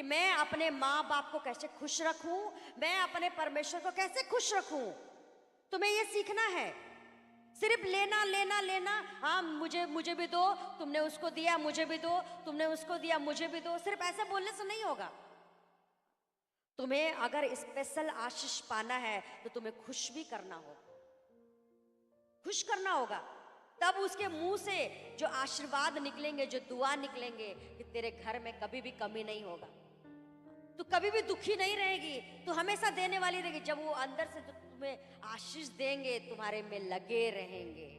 कि मैं अपने माँ बाप को कैसे खुश रखूं, मैं अपने परमेश्वर को कैसे खुश रखूं। तुम्हें ये सीखना है। सिर्फ लेना लेना लेना, हाँ मुझे मुझे भी दो, तुमने उसको दिया मुझे भी दो, तुमने उसको दिया मुझे भी दो, सिर्फ ऐसे बोलने से नहीं होगा। तुम्हें अगर स्पेशल आशीष पाना है तो तुम्हें खुश भी करना होगा, खुश करना होगा। तब उसके मुंह से जो आशीर्वाद निकलेंगे, जो दुआ निकलेंगे कि तेरे घर में कभी भी कमी नहीं होगा, तू कभी भी दुखी नहीं रहेगी, तू हमेशा देने वाली रहेगी। जब वो अंदर से जो तुम्हें आशीष देंगे, तुम्हारे में लगे रहेंगे,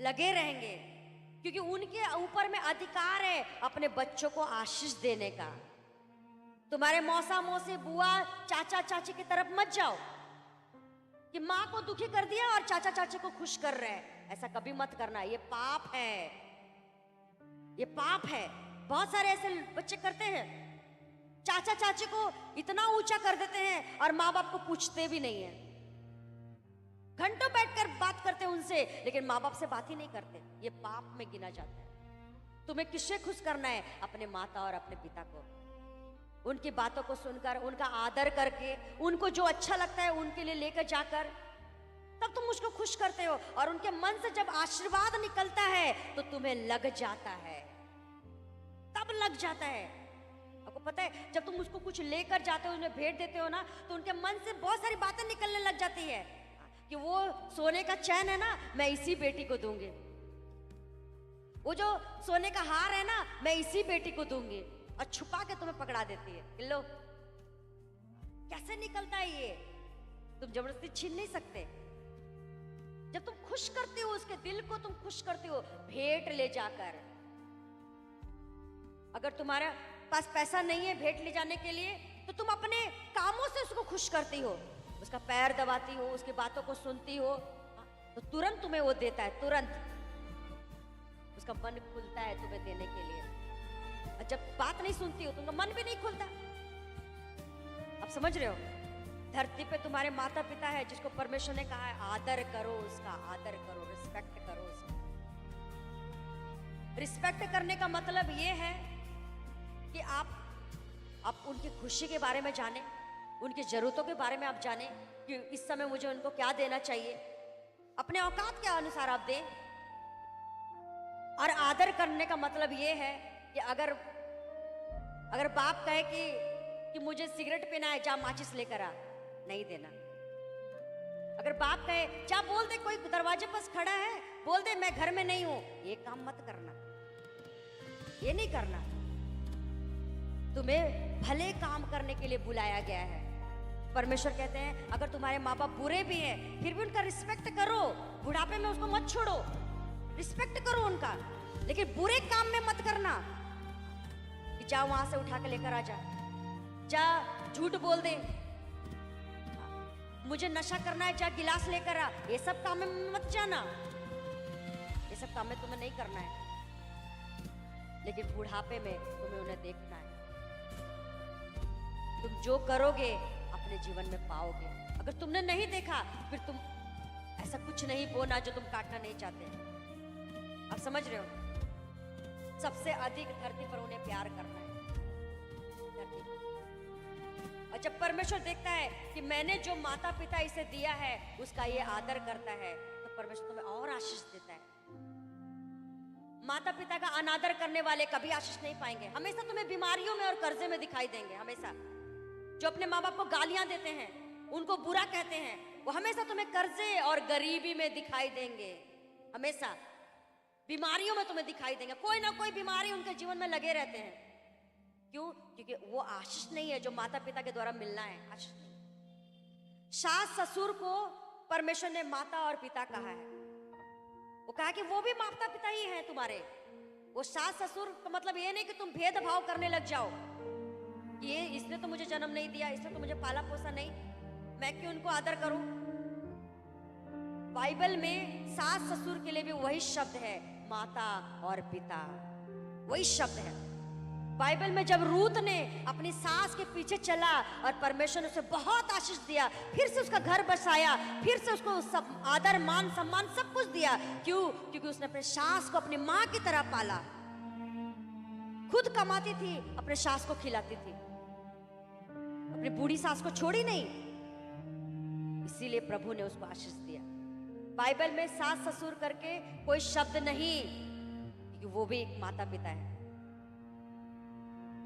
लगे रहेंगे, क्योंकि उनके ऊपर में अधिकार है अपने बच्चों को आशीष देने का। तुम्हारे मौसा मौसी, बुआ, चाचा चाची की तरफ मत जाओ कि माँ को दुखी कर दिया और चाचा चाची को खुश कर रहे हैं। ऐसा कभी मत करना, ये पाप है, ये पाप है। बहुत सारे ऐसे बच्चे करते हैं, चाचा चाची को इतना ऊंचा कर देते हैं और माँ बाप को पूछते भी नहीं है। घंटों बैठकर बात करते हैं उनसे, लेकिन माँ बाप से बात ही नहीं करते। ये पाप में गिना जाता है। तुम्हें किससे खुश करना है? अपने माता और अपने पिता को। उनकी बातों को सुनकर, उनका आदर करके, उनको जो अच्छा लगता है उनके लिए लेकर जाकर, तब तुम उसको खुश करते हो। और उनके मन से जब आशीर्वाद निकलता है तो तुम्हें लग जाता है, तब लग जाता है। आपको पता है, जब तुम उसको कुछ लेकर जाते हो, उन्हें भेंट देते हो ना, तो उनके मन से बहुत सारी बातें निकलने लग जाती है कि वो सोने का चैन है ना, मैं इसी बेटी को दूंगी। वो जो सोने का हार है ना, मैं इसी बेटी को दूंगी। और छुपा के तुम्हें पकड़ा देती है। लो, कैसे निकलता है ये? तुम जबरदस्ती छीन नहीं सकते। जब तुम खुश करते हो उसके दिल को, तुम खुश करते हो भेंट ले जाकर। अगर तुम्हारा पास पैसा नहीं है भेंट ले जाने के लिए, तो तुम अपने कामों से उसको खुश करती हो, उसका पैर दबाती हो, उसकी बातों को सुनती हो, तो तुरंत तुम्हें वो देता है, तुरंत उसका मन खुलता है तुम्हें देने के लिए। और जब बात नहीं सुनती हो, तुमका मन भी नहीं खुलता। आप समझ रहे हो? धरती पे तुम्हारे माता पिता है जिसको परमेश्वर ने कहा है आदर करो, उसका आदर करो, रिस्पेक्ट करो उसका। रिस्पेक्ट करने का मतलब ये है कि आप उनकी खुशी के बारे में जाने, उनकी जरूरतों के बारे में आप जाने कि इस समय मुझे उनको क्या देना चाहिए, अपने औकात के अनुसार आप दें। और आदर करने का मतलब ये है कि अगर बाप कहे कि मुझे सिगरेट पीना है, जा माचिस लेकर आ, नहीं देना। अगर बाप कहे जा बोल दे कोई दरवाजे पास खड़ा है, बोल दे मैं घर में नहीं हूं, ये काम मत करना, ये नहीं करना। तुम्हें भले काम करने के लिए बुलाया गया है। परमेश्वर कहते हैं अगर तुम्हारे माँ बाप बुरे भी हैं, फिर भी उनका रिस्पेक्ट करो। बुढ़ापे में उसको मत छोड़ो, रिस्पेक्ट करो उनका, लेकिन बुरे काम में मत करना कि जा वहां से उठा के लेकर आ जा झूठ बोल दे, मुझे नशा करना है, जा गिलास लेकर आ। ये सब काम में मत जाना, ये सब काम में तुम्हें नहीं करना है। लेकिन बुढ़ापे में तुम्हें उन्हें देखना है। तुम जो करोगे अपने जीवन में पाओगे। अगर तुमने नहीं देखा, फिर तुम ऐसा कुछ नहीं बोना जो तुम काटना नहीं चाहते। आप समझ रहे हो? सबसे अधिक धरती पर उन्हें प्यार करना है, धरती पर। और जब परमेश्वर देखता है कि मैंने जो माता पिता इसे दिया है उसका ये आदर करता है, तो परमेश्वर तुम्हें और आशीष देता है। माता पिता का अनादर करने वाले कभी आशीष नहीं पाएंगे। हमेशा तुम्हें बीमारियों में और कर्जे में दिखाई देंगे। हमेशा जो अपने माँ बाप को गालियां देते हैं, उनको बुरा कहते हैं, वो हमेशा तुम्हें कर्जे और गरीबी में दिखाई देंगे। हमेशा बीमारियों में तुम्हें दिखाई देंगे। कोई ना कोई बीमारी उनके जीवन में लगे रहते हैं। क्यों? क्योंकि वो आशीष नहीं है जो माता पिता के द्वारा मिलना है, आशीष नहीं। सास ससुर को परमेश्वर ने माता और पिता कहा है। वो कहा कि वो भी माता पिता ही हैं तुम्हारे। वो सास ससुर का मतलब ये नहीं कि तुम भेदभाव करने लग जाओ, ये इसने तो मुझे जन्म नहीं दिया, इसने तो मुझे पाला पोसा नहीं, मैं क्यों उनको आदर करूं। बाइबल में सास ससुर के लिए भी वही शब्द है, माता और पिता, वही शब्द है। बाइबल में जब रूत ने अपनी सास के पीछे चला और परमेश्वर ने उसे बहुत आशीष दिया, फिर से उसका घर बसाया, फिर से उसको सब आदर मान सम्मान सब कुछ दिया। क्यों? क्योंकि उसने अपने सास को अपनी मां की तरह पाला। खुद कमाती थी, अपने सास को खिलाती थी, अपनी बूढ़ी सास को छोड़ी नहीं, इसीलिए प्रभु ने उसको आशीष दिया। बाइबल में सास ससुर करके कोई शब्द नहीं, क्योंकि वो भी एक माता पिता है।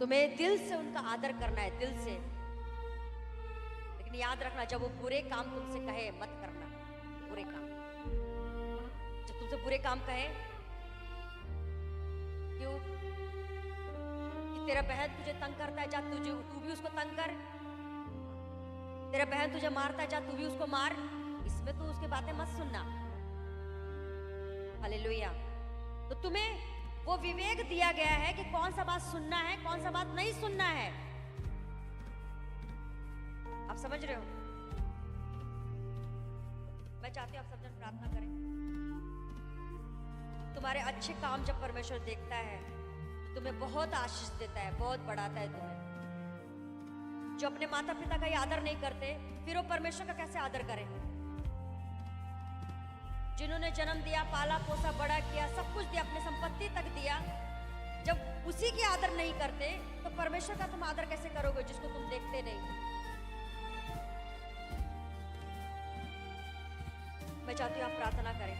तुम्हें दिल से उनका आदर करना है, दिल से। लेकिन याद रखना, जब वो बुरे काम तुमसे कहे मत करना। बुरे काम, जब तुमसे बुरे काम कहे, क्यों कि तेरा बहन तुझे तंग करता है, जा तू भी उसको तंग कर। तेरा बहन तुझे मारता है, जा तू भी उसको मार। इसमें तो उसकी बातें मत सुनना। हालेलुया। तो तुम्हें वो विवेक दिया गया है कि कौन सा बात सुनना है, कौन सा बात नहीं सुनना है। आप समझ रहे हो? मैं चाहती हूँ आप सब जन प्रार्थना करें। तुम्हारे अच्छे काम जब परमेश्वर देखता है तो तुम्हें बहुत आशीष देता है, बहुत बढ़ाता है तुम्हें। जो अपने माता पिता का ही आदर नहीं करते, फिर वो परमेश्वर का कैसे आदर करें? जिन्होंने जन्म दिया, पाला पोसा, बड़ा किया, सब कुछ दिया, अपनी संपत्ति तक दिया, जब उसी की आदर नहीं करते तो परमेश्वर का तुम आदर कैसे करोगे, जिसको तुम देखते नहीं? मैं चाहती हूँ आप प्रार्थना करें,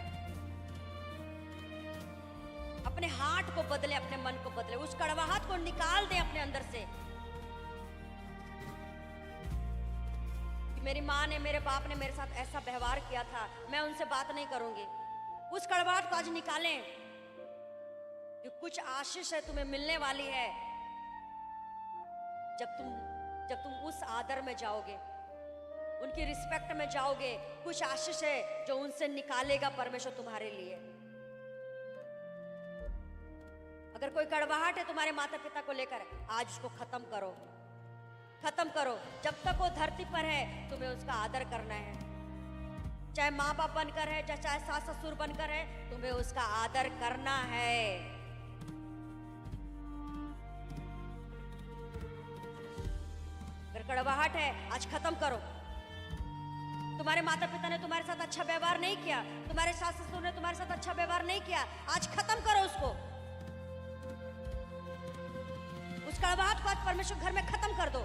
अपने हार्ट को बदले, अपने मन को बदले, उस कड़वाहट को निकाल दें अपने अंदर से। मेरी माँ ने, मेरे बाप ने मेरे साथ ऐसा व्यवहार किया था, मैं उनसे बात नहीं करूंगी। उस कड़वाहट को आज निकालें। जो कुछ आशीष है तुम्हें मिलने वाली है, जब तुम उस आदर में जाओगे, उनकी रिस्पेक्ट में जाओगे। कुछ आशीष है जो उनसे निकालेगा परमेश्वर तुम्हारे लिए। अगर कोई कड़वाहट है तुम्हारे माता पिता को लेकर, आज उसको खत्म करो, खत्म करो। जब तक वो धरती पर है तुम्हें उसका आदर करना है, चाहे माँ बाप बनकर है, चाहे सास ससुर बनकर है, तुम्हें उसका आदर करना है। अगर कड़वाहट है, आज खत्म करो। तुम्हारे माता पिता ने तुम्हारे साथ अच्छा व्यवहार नहीं किया, तुम्हारे सास ससुर ने तुम्हारे साथ अच्छा व्यवहार नहीं किया, आज खत्म करो उसको। उस कड़वाहट को आज परमेश्वर घर में खत्म कर दो।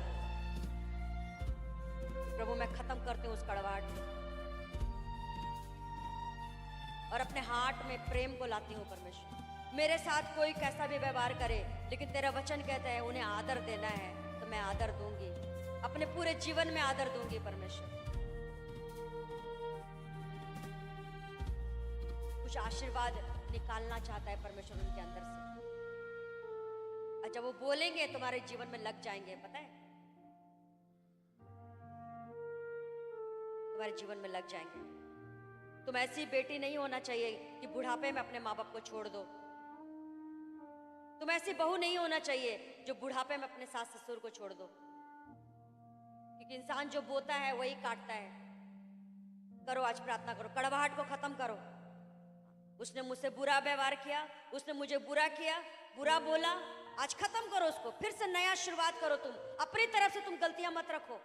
प्रभु मैं खत्म करती हूँ उस कड़वाहट को, और अपने हार्ट में प्रेम को लाती हूँ। परमेश्वर मेरे साथ कोई कैसा भी व्यवहार करे, लेकिन तेरा वचन कहता है उन्हें आदर देना है, तो मैं आदर दूंगी, अपने पूरे जीवन में आदर दूंगी। परमेश्वर कुछ आशीर्वाद निकालना चाहता है परमेश्वर उनके अंदर से, और जब वो बोलेंगे तुम्हारे जीवन में लग जाएंगे। पता है, तुम्हारे जीवन में लग जाएंगे। तुम ऐसी बेटी नहीं होना चाहिए कि बुढ़ापे में अपने माँ बाप को छोड़ दो। तुम ऐसी बहू नहीं होना चाहिए जो बुढ़ापे में अपने सास ससुर को छोड़ दो, क्योंकि इंसान जो बोता है वही काटता है। करो, आज प्रार्थना करो, कड़वाहट को खत्म करो। उसने मुझसे बुरा व्यवहार किया, उसने मुझे बुरा किया, बुरा बोला, आज खत्म करो उसको। फिर से नया शुरुआत करो। तुम अपनी तरफ से तुम गलतियां मत रखो।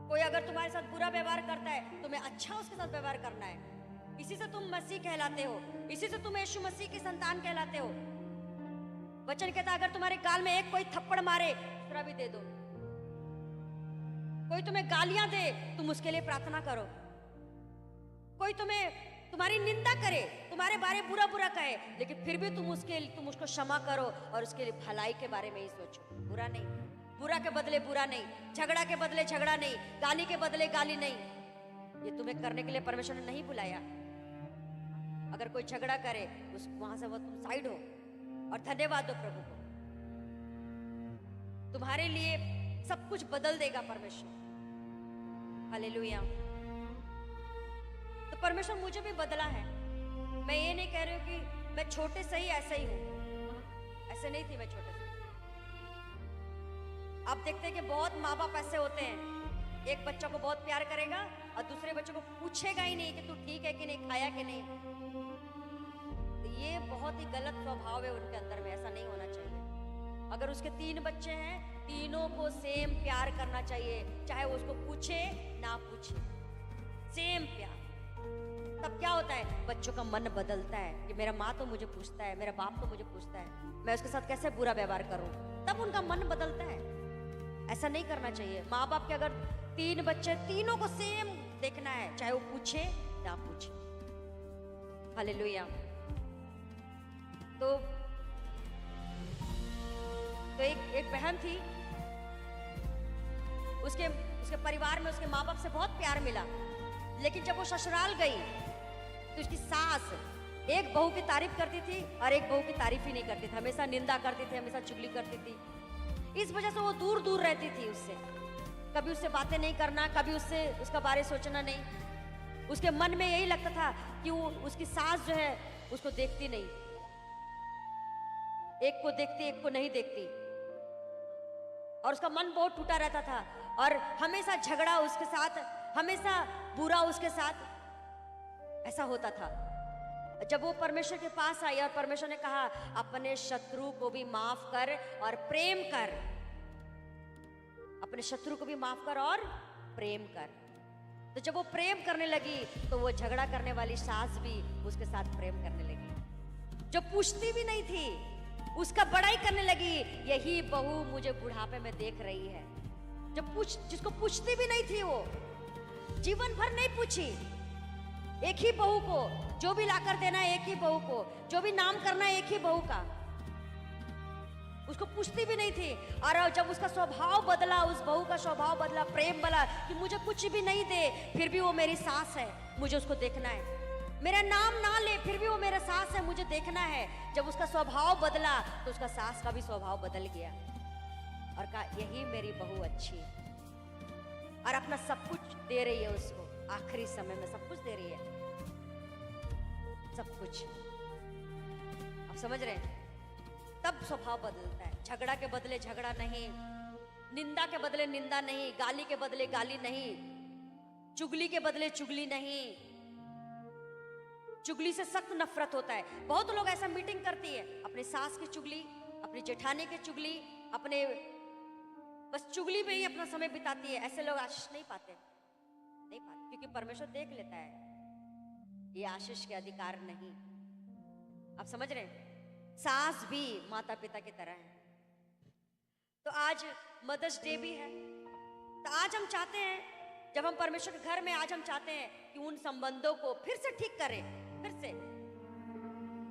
कोई अगर तुम्हारे साथ बुरा व्यवहार करता है, तुम्हें अच्छा उसके साथ व्यवहार करना है। इसी से तुम मसीह कहलाते हो, इसी से तुम यीशु मसीह की संतान कहलाते हो। वचन कहता है अगर तुम्हारे गाल में एक कोई थप्पड़ मारे, दूसरा भी दे दो। कोई तुम्हें गालियां दे, तुम उसके लिए प्रार्थना करो। कोई तुम्हारी निंदा करे, तुम्हारे बारे बुरा बुरा कहे, लेकिन फिर भी तुम उसको क्षमा करो और उसके लिए भलाई के बारे में ही सोचो। बुरा नहीं, बुरा के बदले बुरा नहीं, झगड़ा के बदले झगड़ा नहीं, गाली के बदले गाली नहीं। ये तुम्हें करने के लिए परमेश्वर ने नहीं बुलाया। अगर कोई झगड़ा करे, वहां से वो तुम साइड हो और धन्यवाद दो प्रभु को। तुम्हारे लिए सब कुछ बदल देगा परमेश्वर। हालेलुया। तो परमेश्वर मुझे भी बदला है। मैं ये नहीं कह रही हूँ कि मैं छोटे से ही ऐसे ही हूँ, ऐसे नहीं थी मैं छोटे से। आप देखते हैं कि बहुत माँ बाप ऐसे होते हैं, एक बच्चा को बहुत प्यार करेगा और दूसरे बच्चे को पूछेगा ही नहीं कि तू ठीक है कि नहीं, खाया कि नहीं। तो ये बहुत ही गलत स्वभाव है उनके अंदर में, ऐसा नहीं होना चाहिए। अगर उसके 3 बच्चे हैं, तीनों को सेम प्यार करना चाहिए, चाहे वो उसको पूछे ना पूछे, सेम प्यार। तब क्या होता है, बच्चों का मन बदलता है कि मेरा माँ तो मुझे पूछता है, मेरा बाप तो मुझे पूछता है, मैं उसके साथ कैसे बुरा व्यवहार करूं, तब उनका मन बदलता है। ऐसा नहीं करना चाहिए। माँ बाप के अगर 3 बच्चे, तीनों को सेम देखना है, चाहे वो पूछे ना पूछे। हालेलुया। तो एक बहन थी, उसके परिवार में उसके माँ बाप से बहुत प्यार मिला, लेकिन जब वो ससुराल गई तो उसकी सास एक बहू की तारीफ करती थी और एक बहू की तारीफ ही नहीं करती थी, हमेशा निंदा करती थी, हमेशा चुगली करती थी। इस वजह से वो दूर दूर रहती थी उससे, कभी उससे बातें नहीं करना, कभी उसका बारे सोचना नहीं। उसके मन में यही लगता था कि वो उसकी सास जो है उसको देखती नहीं, एक को देखती एक को नहीं देखती, और उसका मन बहुत टूटा रहता था और हमेशा झगड़ा उसके साथ, हमेशा बुरा उसके साथ, ऐसा होता था। जब वो परमेश्वर के पास आई और परमेश्वर ने कहा अपने शत्रु को भी माफ कर और प्रेम कर, अपने शत्रु को भी माफ कर और प्रेम कर, तो जब वो प्रेम करने लगी तो वो झगड़ा करने वाली सास भी उसके साथ प्रेम करने लगी। जो पूछती भी नहीं थी उसका बड़ाई करने लगी, यही बहू मुझे बुढ़ापे में देख रही है। जिसको पूछती भी नहीं थी, वो जीवन भर नहीं पूछी, एक ही बहू को जो भी लाकर देना है, एक ही बहू को जो भी नाम करना है, एक ही बहू का, उसको पूछती भी नहीं थी। और जब उसका स्वभाव बदला, उस बहू का स्वभाव बदला, प्रेम बदला कि मुझे कुछ भी नहीं दे फिर भी वो मेरी सास है, मुझे उसको देखना है, मेरा नाम ना ले फिर भी वो मेरा सास है, मुझे देखना है। जब उसका स्वभाव बदला तो उसका सास का भी स्वभाव बदल गया और कहा यही मेरी बहू अच्छी है, और अपना सब कुछ दे रही है उसको, आखिरी समय में सब कुछ दे रही है, सब कुछ। आप समझ रहे हैं? तब स्वभाव बदलता है। झगड़ा के बदले झगड़ा नहीं, निंदा के बदले निंदा नहीं, गाली के बदले गाली नहीं, चुगली के बदले चुगली नहीं। चुगली से सख्त नफरत होता है। बहुत लोग ऐसा मीटिंग करती है, अपनी सास की चुगली, अपनी जेठानी की चुगली, अपने बस चुगली में ही अपना समय बिताती है। ऐसे लोग आशीष नहीं पाते, नहीं पाते, क्योंकि परमेश्वर देख लेता है, ये आशीष के अधिकार नहीं। आप समझ रहे हैं? सास भी माता पिता की तरह है। तो आज मदर्स डे भी है, तो आज हम चाहते हैं, जब हम परमेश्वर के घर में, आज हम चाहते हैं कि उन संबंधों को फिर से ठीक करें। फिर से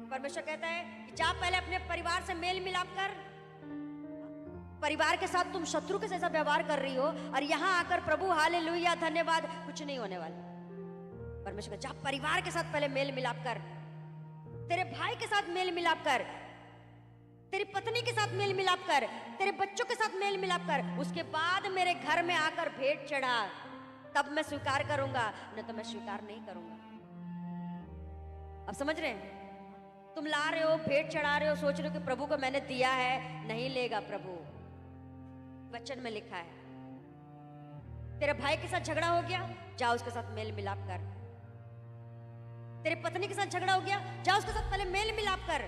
परमेश्वर कहता है कि जा पहले अपने परिवार से मेल मिलाप कर। परिवार के साथ तुम शत्रु के जैसा व्यवहार कर रही हो और यहां आकर प्रभु हालेलुया धन्यवाद, कुछ नहीं होने वाला। परमेश्वर जा परिवार के साथ पहले मेल मिलाप कर, तेरे भाई के साथ मेल मिलाप कर, तेरी पत्नी के साथ मेल मिलाप कर, तेरे बच्चों के साथ मेल मिलाप कर, उसके बाद मेरे घर में आकर भेंट चढ़ा, तब मैं स्वीकार करूंगा, नहीं तो मैं स्वीकार नहीं करूंगा। अब समझ रहे हैं? तुम ला रहे हो, भेंट चढ़ा रहे हो, सोच रहे हो कि प्रभु को मैंने दिया है, नहीं लेगा प्रभु। वचन में लिखा है, तेरे भाई के साथ झगड़ा हो गया, जा उसके साथ मेल मिलाप कर। तेरे पत्नी के साथ झगड़ा हो गया, जा उसके साथ पहले मेल मिलाप कर,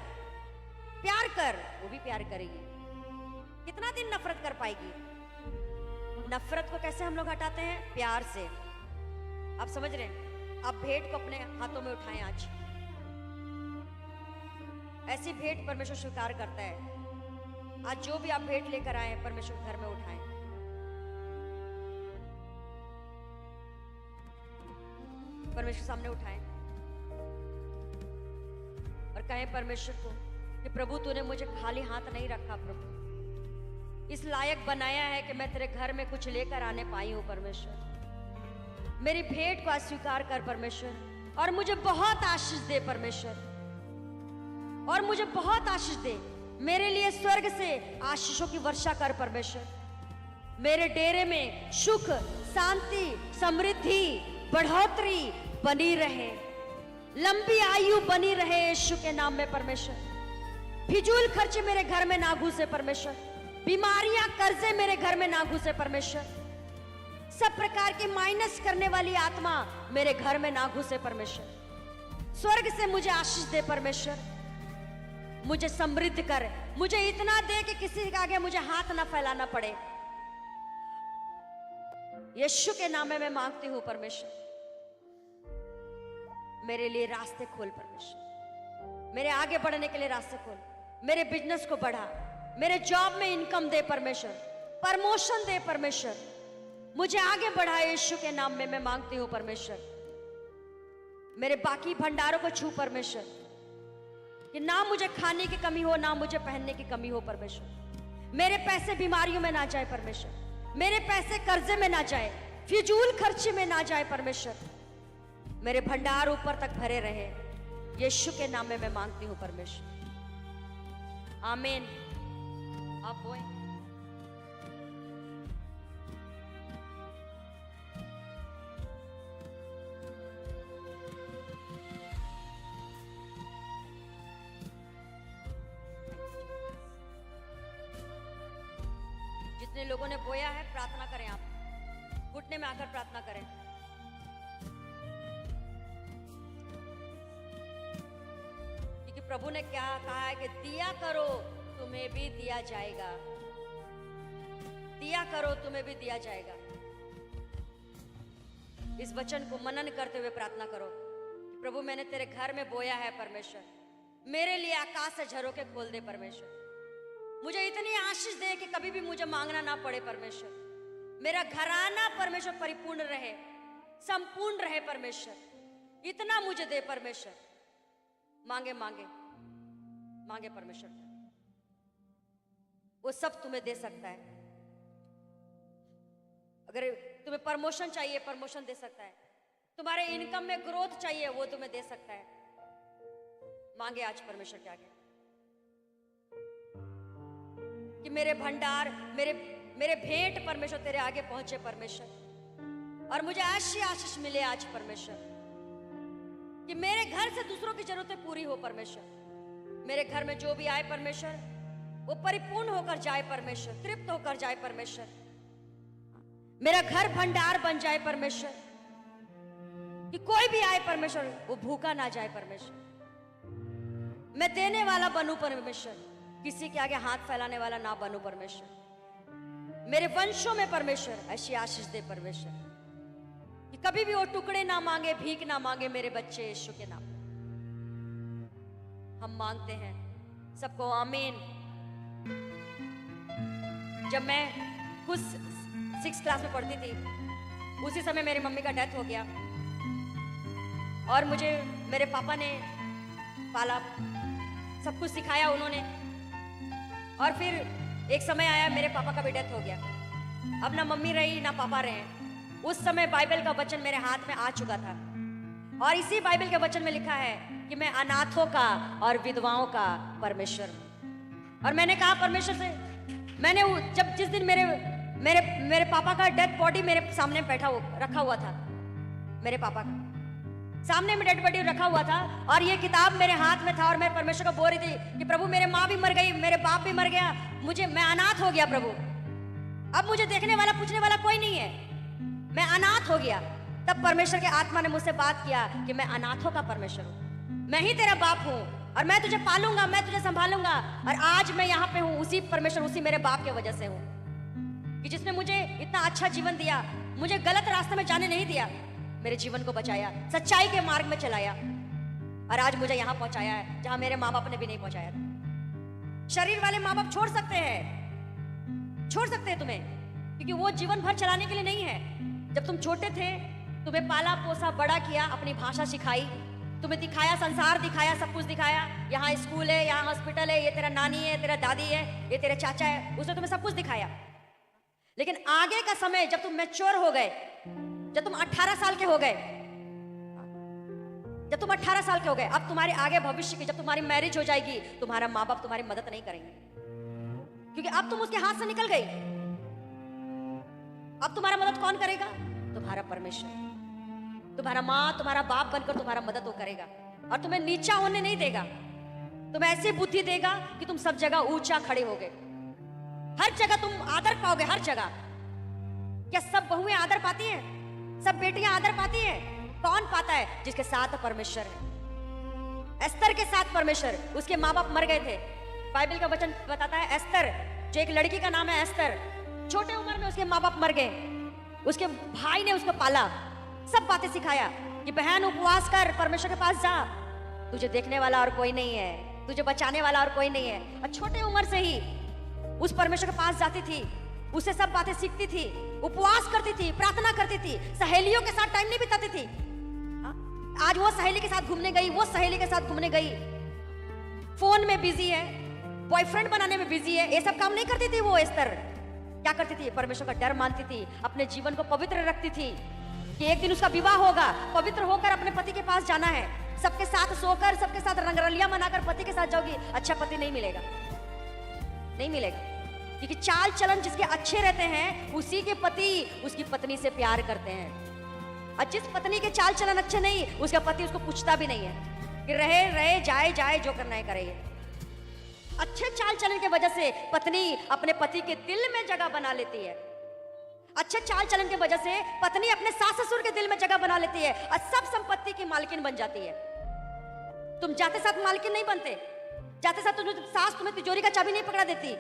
प्यार कर, वो भी प्यार करेगी। कितना दिन नफरत कर पाएगी? नफरत को कैसे हम लोग हटाते हैं? प्यार से। आप समझ रहे हैं? आप भेंट को अपने हाथों में उठाएं। आज ऐसी भेंट परमेश्वर स्वीकार करता है। आज जो भी आप भेंट लेकर आए परमेश्वर के घर में उठाएं। परमेश्वर सामने उठाएं और कहें परमेश्वर को कि प्रभु तूने मुझे खाली हाथ नहीं रखा, प्रभु इस लायक बनाया है कि मैं तेरे घर में कुछ लेकर आने पाई हूं। परमेश्वर मेरी भेंट को स्वीकार कर परमेश्वर, और मुझे बहुत आशीष दे परमेश्वर, और मुझे बहुत आशीष दे। मेरे लिए स्वर्ग से आशीषों की वर्षा कर परमेश्वर। मेरे डेरे में सुख, शांति, समृद्धि, बढ़ोतरी बनी रहे, लंबी आयु बनी रहे यीशु के नाम में परमेश्वर। फिजूल खर्चे मेरे घर में ना घुसे परमेश्वर, बीमारियां, कर्जे मेरे घर में ना घुसे परमेश्वर, सब प्रकार की माइनस करने वाली आत्मा मेरे घर में ना घुसे परमेश्वर। स्वर्ग से मुझे आशीष दे परमेश्वर, मुझे समृद्ध कर, मुझे इतना दे कि किसी के आगे मुझे हाथ ना फैलाना पड़े। यीशु के नाम में मैं मांगती हूं परमेश्वर, मेरे लिए रास्ते खोल परमेश्वर, मेरे आगे बढ़ने के लिए रास्ते खोल, मेरे बिजनेस को बढ़ा, मेरे जॉब में इनकम दे परमेश्वर, प्रमोशन दे परमेश्वर, मुझे आगे बढ़ाए यीशु के नाम में मैं मांगती हूँ परमेश्वर। मेरे बाकी भंडारों को छू परमेश्वर, कि ना मुझे खाने की कमी हो, ना मुझे पहनने की कमी हो परमेश्वर। मेरे पैसे बीमारियों में ना जाए परमेश्वर, मेरे पैसे कर्जे में ना जाए, फिजूल खर्ची में ना जाए परमेश्वर। मेरे भंडार ऊपर तक भरे रहे, यीशु के नाम में मैं मांगती हूँ परमेश्वर। आमीन। आप बोए। जितने लोगों ने बोया है प्रार्थना करें, आप घुटने में आकर प्रार्थना करें। क्योंकि प्रभु ने क्या कहा है कि दिया करो तुम्हें भी दिया जाएगा, दिया करो तुम्हें भी दिया जाएगा। इस वचन को मनन करते हुए प्रार्थना करो, प्रभु मैंने तेरे घर में बोया है परमेश्वर, मेरे लिए आकाश से झरोखे खोल दे परमेश्वर। मुझे इतनी आशीष दे कि कभी भी मुझे मांगना ना पड़े परमेश्वर। मेरा घराना परमेश्वर परिपूर्ण रहे, संपूर्ण रहे परमेश्वर। इतना मुझे दे परमेश्वर। मांगे मांगे मांगे परमेश्वर, वो सब तुम्हें दे सकता है। अगर तुम्हें प्रमोशन चाहिए, प्रमोशन दे सकता है। तुम्हारे इनकम में ग्रोथ चाहिए, वो तुम्हें दे सकता है। मांगे आज परमेश्वर के आगे कि मेरे भंडार, मेरे भेंट परमेश्वर तेरे आगे पहुंचे परमेश्वर, और मुझे ऐसी आशीष मिले आज परमेश्वर कि मेरे घर से दूसरों की जरूरतें पूरी हो परमेश्वर। मेरे घर में जो भी आए परमेश्वर, वो परिपूर्ण होकर जाए परमेश्वर, तृप्त होकर जाए परमेश्वर। मेरा घर भंडार बन जाए परमेश्वर, कि कोई भी आए परमेश्वर वो भूखा ना जाए परमेश्वर। मैं देने वाला बनूं परमेश्वर, किसी के आगे हाथ फैलाने वाला ना बनूं परमेश्वर। मेरे वंशों में परमेश्वर ऐसी आशीष दे परमेश्वर कि कभी भी वो टुकड़े ना मांगे, भीख ना मांगे मेरे बच्चे यीशु के नाम। हम मांगते हैं सबको आमीन। जब मैं कुछ 6th क्लास में पढ़ती थी, उसी समय मेरी मम्मी का डेथ हो गया, और मुझे मेरे पापा ने पाला, सब कुछ सिखाया उन्होंने। और फिर एक समय आया, मेरे पापा का भी डेथ हो गया। अब ना मम्मी रही ना पापा रहे। उस समय बाइबल का वचन मेरे हाथ में आ चुका था, और इसी बाइबल के वचन में लिखा है कि मैं अनाथों का और विधवाओं का परमेश्वर हूं। और मैंने कहा परमेश्वर से, मैंने जब जिस दिन मेरे पापा का डेड बॉडी मेरे सामने रखा हुआ था, मेरे पापा का सामने में डेड बॉडी रखा हुआ था, और ये किताब मेरे हाथ में था, और मैं परमेश्वर को बोल रही थी कि प्रभु मेरे माँ भी मर गई, मेरे बाप भी मर गया, मैं अनाथ हो गया प्रभु। अब मुझे देखने वाला पूछने वाला कोई नहीं है, मैं अनाथ हो गया। तब परमेश्वर के आत्मा ने मुझसे बात किया कि मैं अनाथों का परमेश्वर हूँ, मैं ही तेरा बाप हूँ, और मैं तुझे पालूंगा, मैं तुझे संभालूंगा। और आज मैं यहाँ पे हूँ उसी परमेश्वर, उसी मेरे बाप के वजह से हूँ, कि जिसने मुझे इतना अच्छा जीवन दिया, मुझे गलत रास्ते में जाने नहीं दिया, मेरे जीवन को बचाया, सच्चाई के मार्ग में चलाया, और आज मुझे यहाँ पहुंचाया है जहां मेरे माँ बाप ने भी नहीं पहुंचाया था। शरीर वाले माँ बाप छोड़ सकते हैं तुम्हें, क्योंकि वो जीवन भर चलाने के लिए नहीं है। जब तुम छोटे थे, तुम्हें पाला पोसा बड़ा किया, अपनी भाषा सिखाई, तुम्हें दिखाया, संसार दिखाया, सब कुछ दिखाया। यहाँ स्कूल है, यहाँ हॉस्पिटल है, ये तेरा नानी है, तेरा दादी है, ये तेरे चाचा है, उसने तुम्हें सब कुछ दिखाया। लेकिन आगे का समय जब तुम मैच्योर हो गए, जब तुम 18 साल के हो गए, अब तुम्हारे आगे भविष्य की, जब तुम्हारी मैरिज हो जाएगी, तुम्हारा माँ बाप तुम्हारी मदद नहीं करेंगे, क्योंकि अब तुम उसके हाथ से निकल गई। अब तुम्हारा मदद कौन करेगा? तुम्हारा परमेश्वर। तुम्हारा माँ, तुम्हारा बाप बनकर तुम्हारा मदद वो करेगा, और तुम्हें नीचा होने नहीं देगा। तुम्हें ऐसी बुद्धि देगा कि तुम सब जगह ऊंचा खड़े होगे, हर जगह तुम आदर पाओगे, हर जगह। क्या सब बहुएं आदर पाती हैं? सब बेटियां आदर पाती हैं? कौन पाता है? जिसके साथ परमेश्वर है। एस्तर के साथ परमेश्वर, उसके माँ बाप मर गए थे। बाइबल का वचन बताता है, एस्तर, जो एक लड़की का नाम है एस्तर, छोटे उम्र में उसके माँ बाप मर गए, उसके भाई ने उसको पाला, सब बातें सिखाया, कि बहन उपवास कर, परमेश्वर के पास जा, तुझे देखने वाला और कोई नहीं है, तुझे बचाने वाला और कोई नहीं है। और छोटे उम्र से ही उस परमेश्वर के पास जाती थी, उससे सब बातें सीखती थी, उपवास करती थी, प्रार्थना करती थी, सहेलियों के साथ टाइम नहीं बिताती थी। आज वो सहेली के साथ घूमने गई, वो सहेली के साथ घूमने गई, फोन में बिजी है, बॉयफ्रेंड बनाने में बिजी है। ये सब काम नहीं करती थी वो एस्तर। क्या करती थी? परमेश्वर का डर मानती थी, अपने जीवन को पवित्र रखती थी कि एक दिन उसका विवाह होगा, पवित्र होकर अपने पति के पास जाना है, सबके साथ सोकर, सबके साथ रंगरलिया मनाकर पति के साथ जाओगी, अच्छा पति नहीं मिलेगा, नहीं मिलेगा। क्योंकि चाल चलन जिसके अच्छे रहते हैं उसी के पति उसकी पत्नी से प्यार करते हैं। और जिस पत्नी के चाल चलन अच्छे नहीं, उसका पति उसको पूछता भी नहीं है कि रहे रहे, जाए जाए, जो करना है करे। अच्छे चाल चलन की वजह से पत्नी अपने पति के दिल में जगह बना लेती है। अच्छे चाल चलन की वजह से पत्नी अपने सास ससुर के दिल में जगह बना लेती है और सब संपत्ति की मालकिन बन जाती है। तुम जाते साथ मालकिन नहीं बनते, जाते साथ सास तुम्हें तिजोरी का चाबी नहीं पकड़ा देती।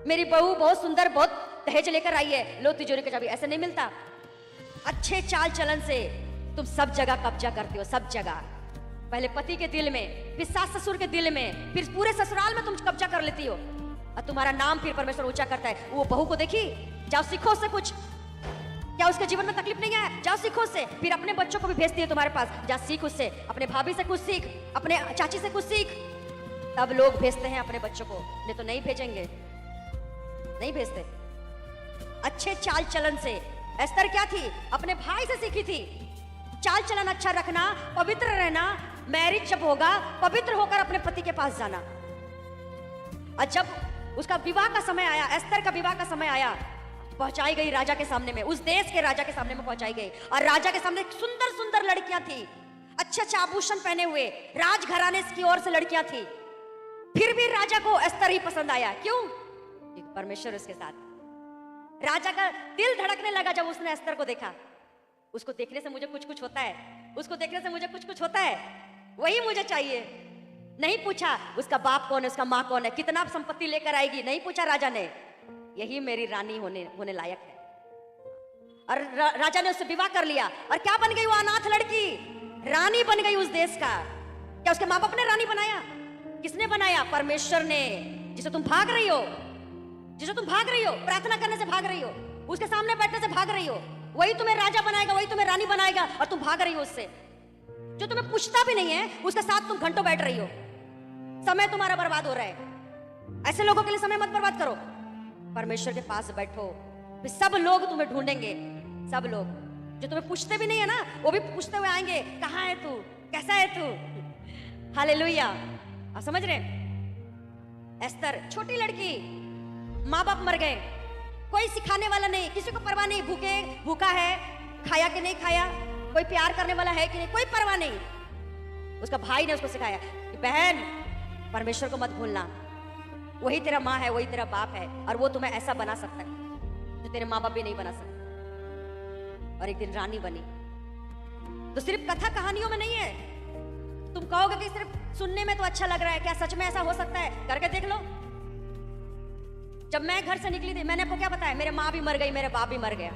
मेरी बहू बहुत सुंदर, बहुत दहेज लेकर आई है, लो तिजोरी का चाबी, ऐसे नहीं मिलता। अच्छे चाल चलन से तुम सब जगह कब्जा करते हो, सब जगह। पहले पति के दिल में, फिर सास ससुर के दिल में, फिर पूरे ससुराल में तुम कब्जा कर लेती हो और तुम्हारा नाम फिर परमेश्वर ऊंचा करता है। वो बहू को देखी, जाओ सीखो उससे कुछ, क्या उसके जीवन में तकलीफ नहीं है, जाओ सीखो उससे। फिर अपने बच्चों को भी भेजती है तुम्हारे पास, जा सीख उससे, अपने भाभी से कुछ सीख, अपने चाची से कुछ सीख। तब लोग भेजते हैं अपने बच्चों को, नहीं तो नहीं भेजेंगे, नहीं भेजते। अच्छे चाल चलन से एस्तर क्या थी? अपने भाई से सीखी थी चाल चलन अच्छा रखना, पवित्र रहना। मैरिज जब होगा, पवित्र होकर अपने पति के पास जाना। और जब उसका विवाह का समय आया, एस्तर का विवाह का समय आया, पहुंचाई गई राजा के सामने में, उस देश के राजा के सामने में पहुंचाई गई। और राजा के सामने सुंदर सुंदर लड़कियां थी, अच्छे अच्छे आभूषण पहने हुए, राजघराने की ओर से लड़कियां थी। फिर भी राजा को एस्तर ही पसंद आया। क्यों? परमेश्वर उसके साथ। राजा का दिल धड़कने लगा जब उसने एस्तर को देखा। उसको देखने से मुझे कुछ कुछ होता है, उसको देखने से मुझे कुछ कुछ होता है, वही मुझे चाहिए। नहीं पूछा उसका बाप कौन है, उसका माँ कौन है, कितना संपत्ति लेकर आएगी, नहीं पूछा राजा ने। यही मेरी रानी होने लायक है। और राजा ने उससे विवाह कर लिया। और क्या बन गई वो अनाथ लड़की? रानी बन गई उस देश का। क्या उसके माँ बाप ने रानी बनाया? किसने बनाया? परमेश्वर ने। जिसे तुम भाग रही हो, जिसे तुम भाग रही हो, प्रार्थना करने से भाग रही हो, उसके सामने बैठने से भाग रही हो, वही तुम्हें राजा बनाएगा, वही तुम्हें रानी बनाएगा। और तुम भाग रही हो उससे। जो तुम्हें पूछता भी नहीं है, उसके साथ तुम घंटों बैठ रही हो। समय तुम्हारा बर्बाद हो रहा है। ऐसे लोगों के लिए समय मत बर्बाद करो। परमेश्वर के पास बैठो, फिर सब लोग तुम्हें ढूंढेंगे। सब लोग जो तुम्हें पूछते भी नहीं है ना, वो भी पूछते हुए आएंगे, कहाँ है तू, कैसा है तू। हालेलुया। आप समझ रहे? एस्तर छोटी लड़की, माँ बाप मर गए, कोई सिखाने वाला नहीं, किसी को परवाह नहीं, भूखा है, खाया कि नहीं खाया, कोई प्यार करने वाला है कि नहीं, कोई परवाह नहीं। उसका भाई ने उसको सिखाया कि बहन, परमेश्वर को मत भूलना, वही तेरा माँ है, वही तेरा बाप है, और वो तुम्हें ऐसा बना सकता है जो तेरे माँ बाप भी नहीं बना सकते। और एक दिन रानी बनी। तो सिर्फ कथा कहानियों में नहीं है। तुम कहोगे कि सिर्फ सुनने में तो अच्छा लग रहा है, क्या सच में ऐसा हो सकता है? करके देख लो। जब मैं घर से निकली थी, मैंने आपको क्या बताया? मेरे माँ भी मर गई, मेरे बाप भी मर गया।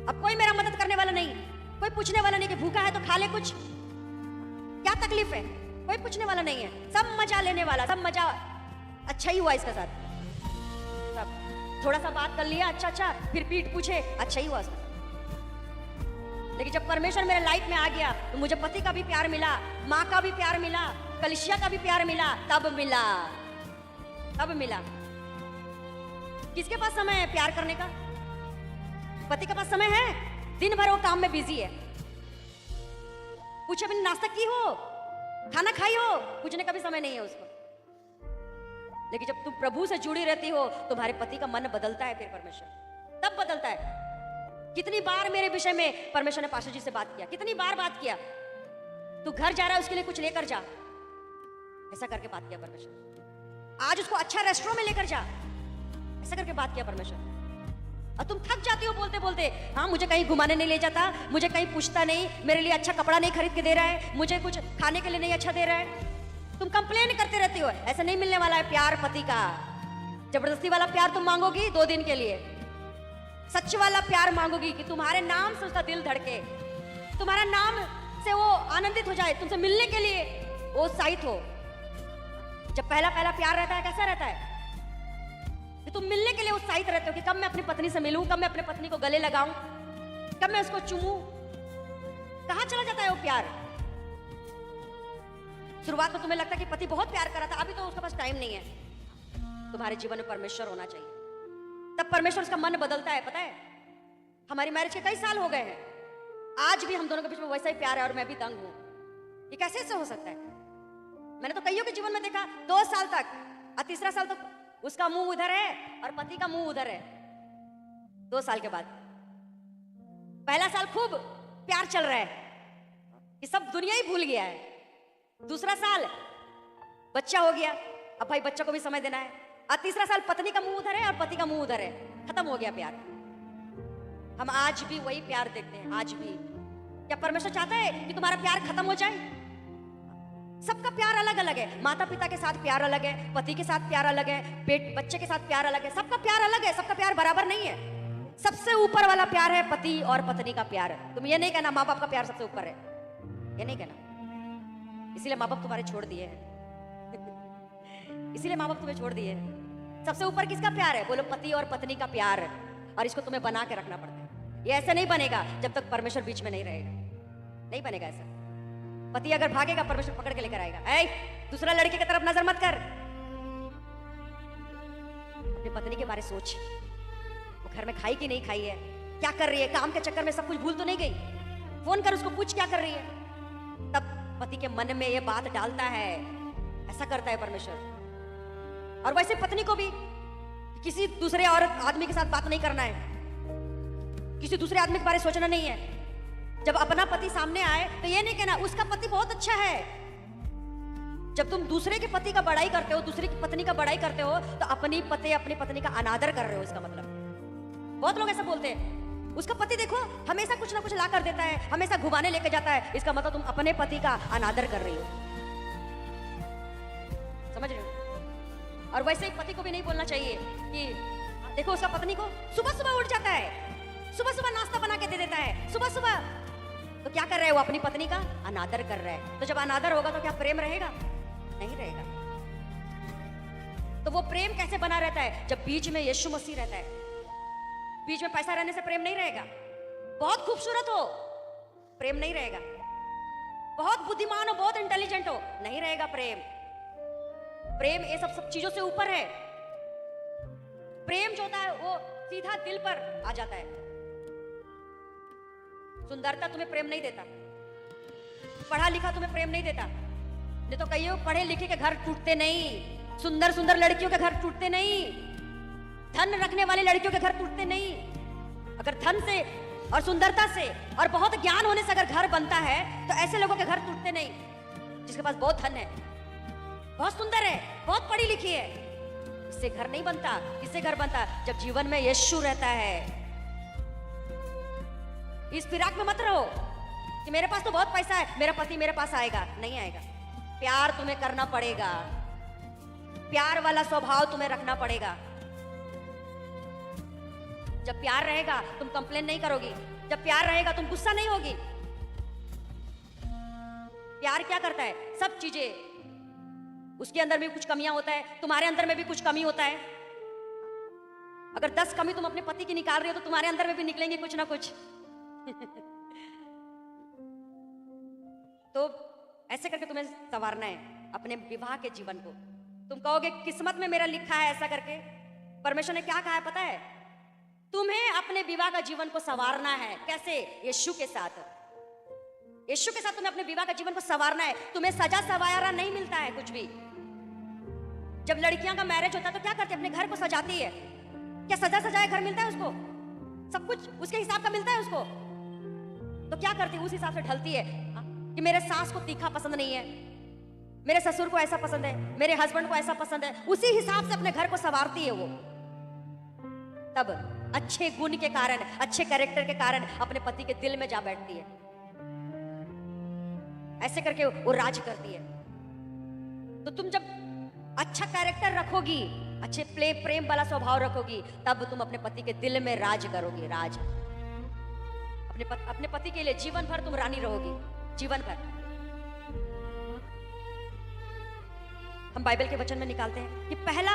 अब कोई मेरा मदद करने वाला नहीं, कोई पूछने वाला नहीं कि भूखा है तो खा ले कुछ, क्या तकलीफ है, कोई पूछने वाला नहीं है। सब मजा लेने वाला, सब मजा अच्छा ही हुआ इसके साथ। सब थोड़ा सा बात कर लिया, अच्छा, फिर पीठ पूछे, अच्छा ही हुआ इसका। लेकिन जब परमेश्वर मेरे लाइफ में आ गया तो मुझे पति का भी प्यार मिला, माँ का भी प्यार मिला, कलिसिया का भी प्यार मिला, तब मिला। किसके पास समय है प्यार करने का? पति के पास समय है? दिन भर वो काम में बिजी है। पूछे बिना नाश्ता की हो, खाना खाई हो, पूछने का भी समय नहीं है उसको। लेकिन जब तुम प्रभु से जुड़ी रहती हो, तुम्हारे पति का मन बदलता है, फिर परमेश्वर तब बदलता है। कितनी बार मेरे विषय में परमेश्वर ने पास्टर जी से बात किया, कितनी बार बात किया, तू घर जा रहा है उसके लिए कुछ लेकर जा, ऐसा करके बात किया परमेश्वर। आज उसको अच्छा रेस्टोरेंट में लेकर जा, ऐसा करके बात किया परमेश्वर। और तुम थक जाती हो बोलते बोलते, हाँ मुझे कहीं घुमाने नहीं ले जाता, मुझे कहीं पूछता नहीं, मेरे लिए अच्छा कपड़ा नहीं खरीद के दे रहा है, मुझे कुछ खाने के लिए नहीं अच्छा दे रहा है। तुम कंप्लेन करते रहती हो। ऐसा नहीं मिलने वाला है प्यार पति का। जबरदस्ती वाला प्यार तुम मांगोगी 2 दिन के लिए, सच वाला प्यार मांगोगी कि तुम्हारे नाम से उसका दिल धड़के, तुम्हारा नाम से वो आनंदित हो जाए, तुमसे मिलने के लिए वो उत्साहित हो। जब पहला पहला प्यार रहता है कैसा रहता है कि तुम मिलने के लिए उत्साहित रहते हो कि कब मैं अपनी पत्नी से मिलूं, कब मैं अपनी पत्नी को गले लगाऊं, कब मैं उसको चूमूं। कहां चला जाता है वो प्यार? शुरुआत में तुम्हें लगता है कि पति बहुत प्यार कर रहा था, अभी तो उसके पास टाइम नहीं है। तुम्हारे जीवन में परमेश्वर होना चाहिए, तब परमेश्वर उसका मन बदलता है। पता है, हमारी मैरिज के कई साल हो गए हैं, आज भी हम दोनों के बीच में वैसा ही प्यार है और मैं भी दंग हूं। ये कैसे ऐसे हो सकता है? मैंने तो कईयों के जीवन में देखा 2 साल तक और तीसरा साल तो उसका मुंह उधर है और पति का मुंह उधर है। 2 साल के बाद पहला साल खूब प्यार चल रहा है कि सब दुनिया ही भूल गया है। दूसरा साल बच्चा हो गया, अब भाई बच्चा को भी समय देना है। और तीसरा साल पत्नी का मुंह उधर है और पति का मुंह उधर है, खत्म हो गया प्यार। हम आज भी वही प्यार देखते हैं, आज भी। क्या परमेश्वर चाहता है कि तुम्हारा प्यार खत्म हो जाए? सबका प्यार अलग अलग है। माता पिता के साथ प्यार अलग है, पति के साथ प्यार अलग है, बच्चे के साथ प्यार अलग है। सबका प्यार अलग है, सबका प्यार बराबर नहीं है। सबसे ऊपर वाला प्यार है पति और पत्नी का प्यार। तुम ये नहीं कहना माँ बाप का प्यार सबसे ऊपर है, ये नहीं कहना। इसीलिए माँ बाप तुम्हारे छोड़ दिए हैं इसीलिए माँ बाप तुम्हें छोड़ दिए हैं। सबसे ऊपर किसका प्यार है? बोलो पति और पत्नी का प्यार। और इसको तुम्हें बना के रखना पड़ता है। ये ऐसे नहीं बनेगा जब तक परमेश्वर बीच में नहीं रहेगा, नहीं बनेगा ऐसा। पति अगर भागेगा परमेश्वर पकड़ के लेकर आएगा। ऐ दूसरा लड़के की तरफ नजर मत कर, अपनी पत्नी के बारे सोच। वो घर में खाई कि नहीं खाई है, क्या कर रही है, काम के चक्कर में सब कुछ भूल तो नहीं गई? फोन कर उसको, पूछ क्या कर रही है। तब पति के मन में ये बात डालता है। ऐसा करता है परमेश्वर। और वैसे पत्नी को भी किसी दूसरे औरत आदमी के साथ बात नहीं करना है, किसी दूसरे आदमी के बारे में सोचना नहीं है। जब अपना पति सामने आए तो ये नहीं कहना उसका पति बहुत अच्छा है। जब तुम दूसरे के पति का बड़ाई करते हो, दूसरे की पत्नी का बड़ाई करते हो, तो अपनी पत्नी का अनादर कर रहे हो। इसका मतलब बहुत लोग ऐसा बोलते हैं, उसका पति देखो हमेशा कुछ ना कुछ ला कर देता है, हमेशा घुमाने लेके जाता है। इसका मतलब तुम अपने पति का अनादर कर रही हो। समझ रहे हो? और वैसे ही पति को भी नहीं बोलना चाहिए कि देखो उसका पत्नी को सुबह सुबह उठ जाता है, सुबह सुबह नाश्ता बना के दे देता है, सुबह सुबह। तो क्या कर रहा है वो? अपनी पत्नी का अनादर कर रहा है। तो जब अनादर होगा तो क्या प्रेम रहेगा? नहीं रहेगा। तो वो प्रेम कैसे बना रहता है? जब बीच में यीशु मसीह रहता है। बीच में पैसा रहने से प्रेम नहीं रहेगा। बहुत खूबसूरत हो, प्रेम नहीं रहेगा। बहुत बुद्धिमान हो, बहुत इंटेलिजेंट हो, नहीं रहेगा प्रेम। प्रेम ये सब चीजों से ऊपर है। प्रेम जो होता है वो सीधा दिल पर आ जाता है। सुंदरता तुम्हें प्रेम नहीं देता, पढ़ा लिखा तुम्हें प्रेम नहीं देता। नहीं तो कईयों पढ़े लिखे के घर टूटते नहीं, सुंदर सुंदर लड़कियों के घर टूटते नहीं, धन रखने वाली लड़कियों के घर टूटते नहीं। अगर धन से और सुंदरता से और बहुत ज्ञान होने से अगर घर बनता है तो ऐसे लोगों के घर टूटते नहीं। जिसके पास बहुत धन है, बहुत सुंदर है, बहुत पढ़ी लिखी है, इससे घर नहीं बनता। किससे घर बनता? जब जीवन में यीशु रहता है। इस फिराक में मत रहो कि मेरे पास तो बहुत पैसा है, मेरा पति मेरे पास आएगा। नहीं आएगा। प्यार तुम्हें करना पड़ेगा, प्यार वाला स्वभाव तुम्हें रखना पड़ेगा। जब प्यार रहेगा तुम कंप्लेन नहीं करोगी, जब प्यार रहेगा तुम गुस्सा नहीं होगी। प्यार क्या करता है? सब चीजें, उसके अंदर भी कुछ कमियां होता है, तुम्हारे अंदर में भी कुछ कमी होता है। अगर 10 कमी तुम अपने पति की निकाल रहे हो तो तुम्हारे अंदर में भी निकलेंगे कुछ ना कुछ। तो ऐसे करके तुम्हें संवारना है अपने विवाह के जीवन को। तुम कहोगे किस्मत में मेरा लिखा है ऐसा करके। परमेश्वर ने क्या कहा है पता है? तुम्हें अपने विवाह का जीवन को संवारना है। कैसे? यीशु के साथ। यीशु के साथ तुम्हें अपने विवाह का जीवन को संवारना है। तुम्हें सजा सवारा नहीं मिलता है कुछ भी। जब लड़कियां का मैरिज होता है तो क्या करती है? अपने घर को सजाती है। क्या सजा सजाए घर मिलता है उसको? सब कुछ उसके हिसाब का मिलता है उसको। तो क्या करती है? उस हिसाब से ढलती है कि मेरे सास को तीखा पसंद नहीं है, मेरे ससुर को ऐसा पसंद है, मेरे हस्बैंड को ऐसा पसंद है। उसी हिसाब से अपने घर को संवारती है वो। तब अच्छे गुण के कारण, अच्छे कैरेक्टर के कारण अपने पति के दिल में जा बैठती है। ऐसे करके वो राज करती है। तो तुम जब अच्छा कैरेक्टर रखोगी, अच्छे प्रेम वाला स्वभाव रखोगी, तब तुम अपने पति के दिल में राज करोगी। राज अपने पति के लिए जीवन भर तुम रानी रहोगी। जीवन भर। हम बाइबल के वचन में निकालते हैं कि पहला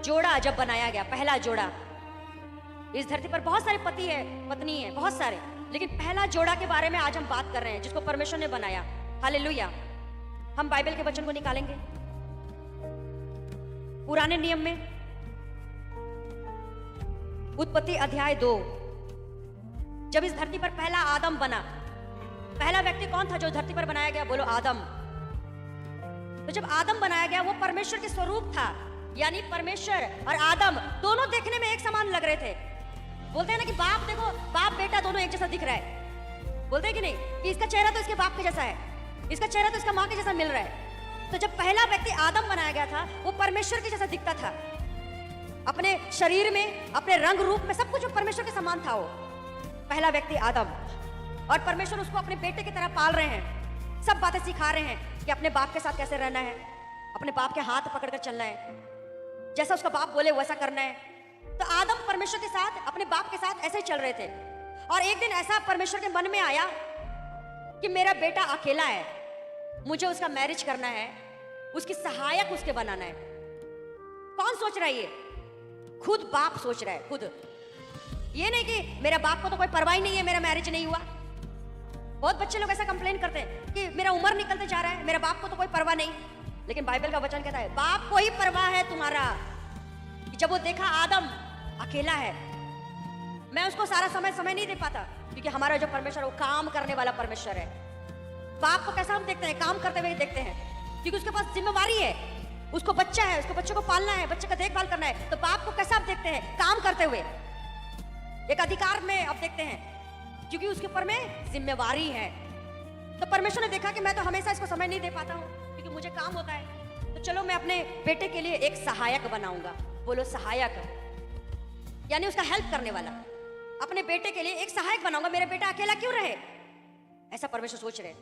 जोड़ा जब बनाया गया, पहला जोड़ा, इस धरती पर बहुत सारे पति है, पत्नी है, बहुत सारे, लेकिन पहला जोड़ा के बारे में आज हम बात कर रहे हैं जिसको परमेश्वर ने बनाया। हालेलुया। हम बाइबल के वचन को निकालेंगे पुराने नियम में, उत्पत्ति अध्याय 2। जब इस धरती पर पहला आदम बना, पहला व्यक्ति कौन था जो धरती पर बनाया गया? बोलो आदम। तो जब आदम बनाया गया वो परमेश्वर के स्वरूप था, यानी परमेश्वर और आदम दोनों देखने में एक समान लग रहे थे। बोलते हैं ना कि बाप देखो, बाप बेटा दोनों एक जैसा दिख रहा है, बोलते हैं कि नहीं, कि इसका चेहरा तो इसके बाप के जैसा है, इसका चेहरा तो इसका माँ के जैसा मिल रहा है। तो जब पहला व्यक्ति आदम बनाया गया था वो परमेश्वर के जैसा दिखता था, अपने शरीर में, अपने रंग रूप में, सब कुछ परमेश्वर के समान था वो पहला व्यक्ति आदम। और परमेश्वर उसको अपने बेटे की तरह पाल रहे हैं, सब बातें सिखा रहे हैं कि अपने बाप के साथ कैसे रहना है, अपने बाप के हाथ पकड़कर चलना है, जैसा उसका बाप बोले वैसा करना है। तो आदम परमेश्वर के साथ, अपने बाप के साथ ऐसे ही चल रहे थे। और एक दिन ऐसा परमेश्वर के मन में आया कि मेरा बेटा अकेला है, मुझे उसका मैरिज करना है, उसकी सहायक उसके बनाना है। कौन सोच रहा है ये? खुद बाप सोच रहा है, खुद। ये नहीं कि मेरा बाप को तो कोई परवाह ही नहीं है, मेरा मैरिज नहीं हुआ। बहुत बच्चे लोग ऐसा कंप्लेन करते हैं कि मेरा उम्र निकलते जा रहा है, मेरा बाप को तो कोई परवाह नहीं। लेकिन बाइबल का वचन कहता है बाप को ही परवाह है तुम्हारा। जब वो देखा आदम अकेला है, मैं उसको सारा समय नहीं दे पाता, क्योंकि हमारा जो परमेश्वर है वो काम करने वाला परमेश्वर है। बाप को कैसा हम देखते हैं? काम करते हुए देखते हैं, क्योंकि उसके पास जिम्मेवारी है, उसको बच्चा है, उसको बच्चे को पालना है, बच्चे का देखभाल करना है। तो बाप को कैसा आप देखते हैं? काम करते हुए, एक अधिकार में आप देखते हैं, क्योंकि उसके ऊपर में जिम्मेवारी है। तो परमेश्वर ने देखा कि मैं तो हमेशा इसको समय नहीं दे पाता हूँ क्योंकि मुझे काम होता है, तो चलो मैं अपने बेटे के लिए एक सहायक बनाऊंगा। बोलो सहायक, यानी उसका हेल्प करने वाला। अपने बेटे के लिए एक सहायक बनाऊंगा, मेरा बेटा अकेला क्यों रहे, ऐसा परमेश्वर सोच रहे।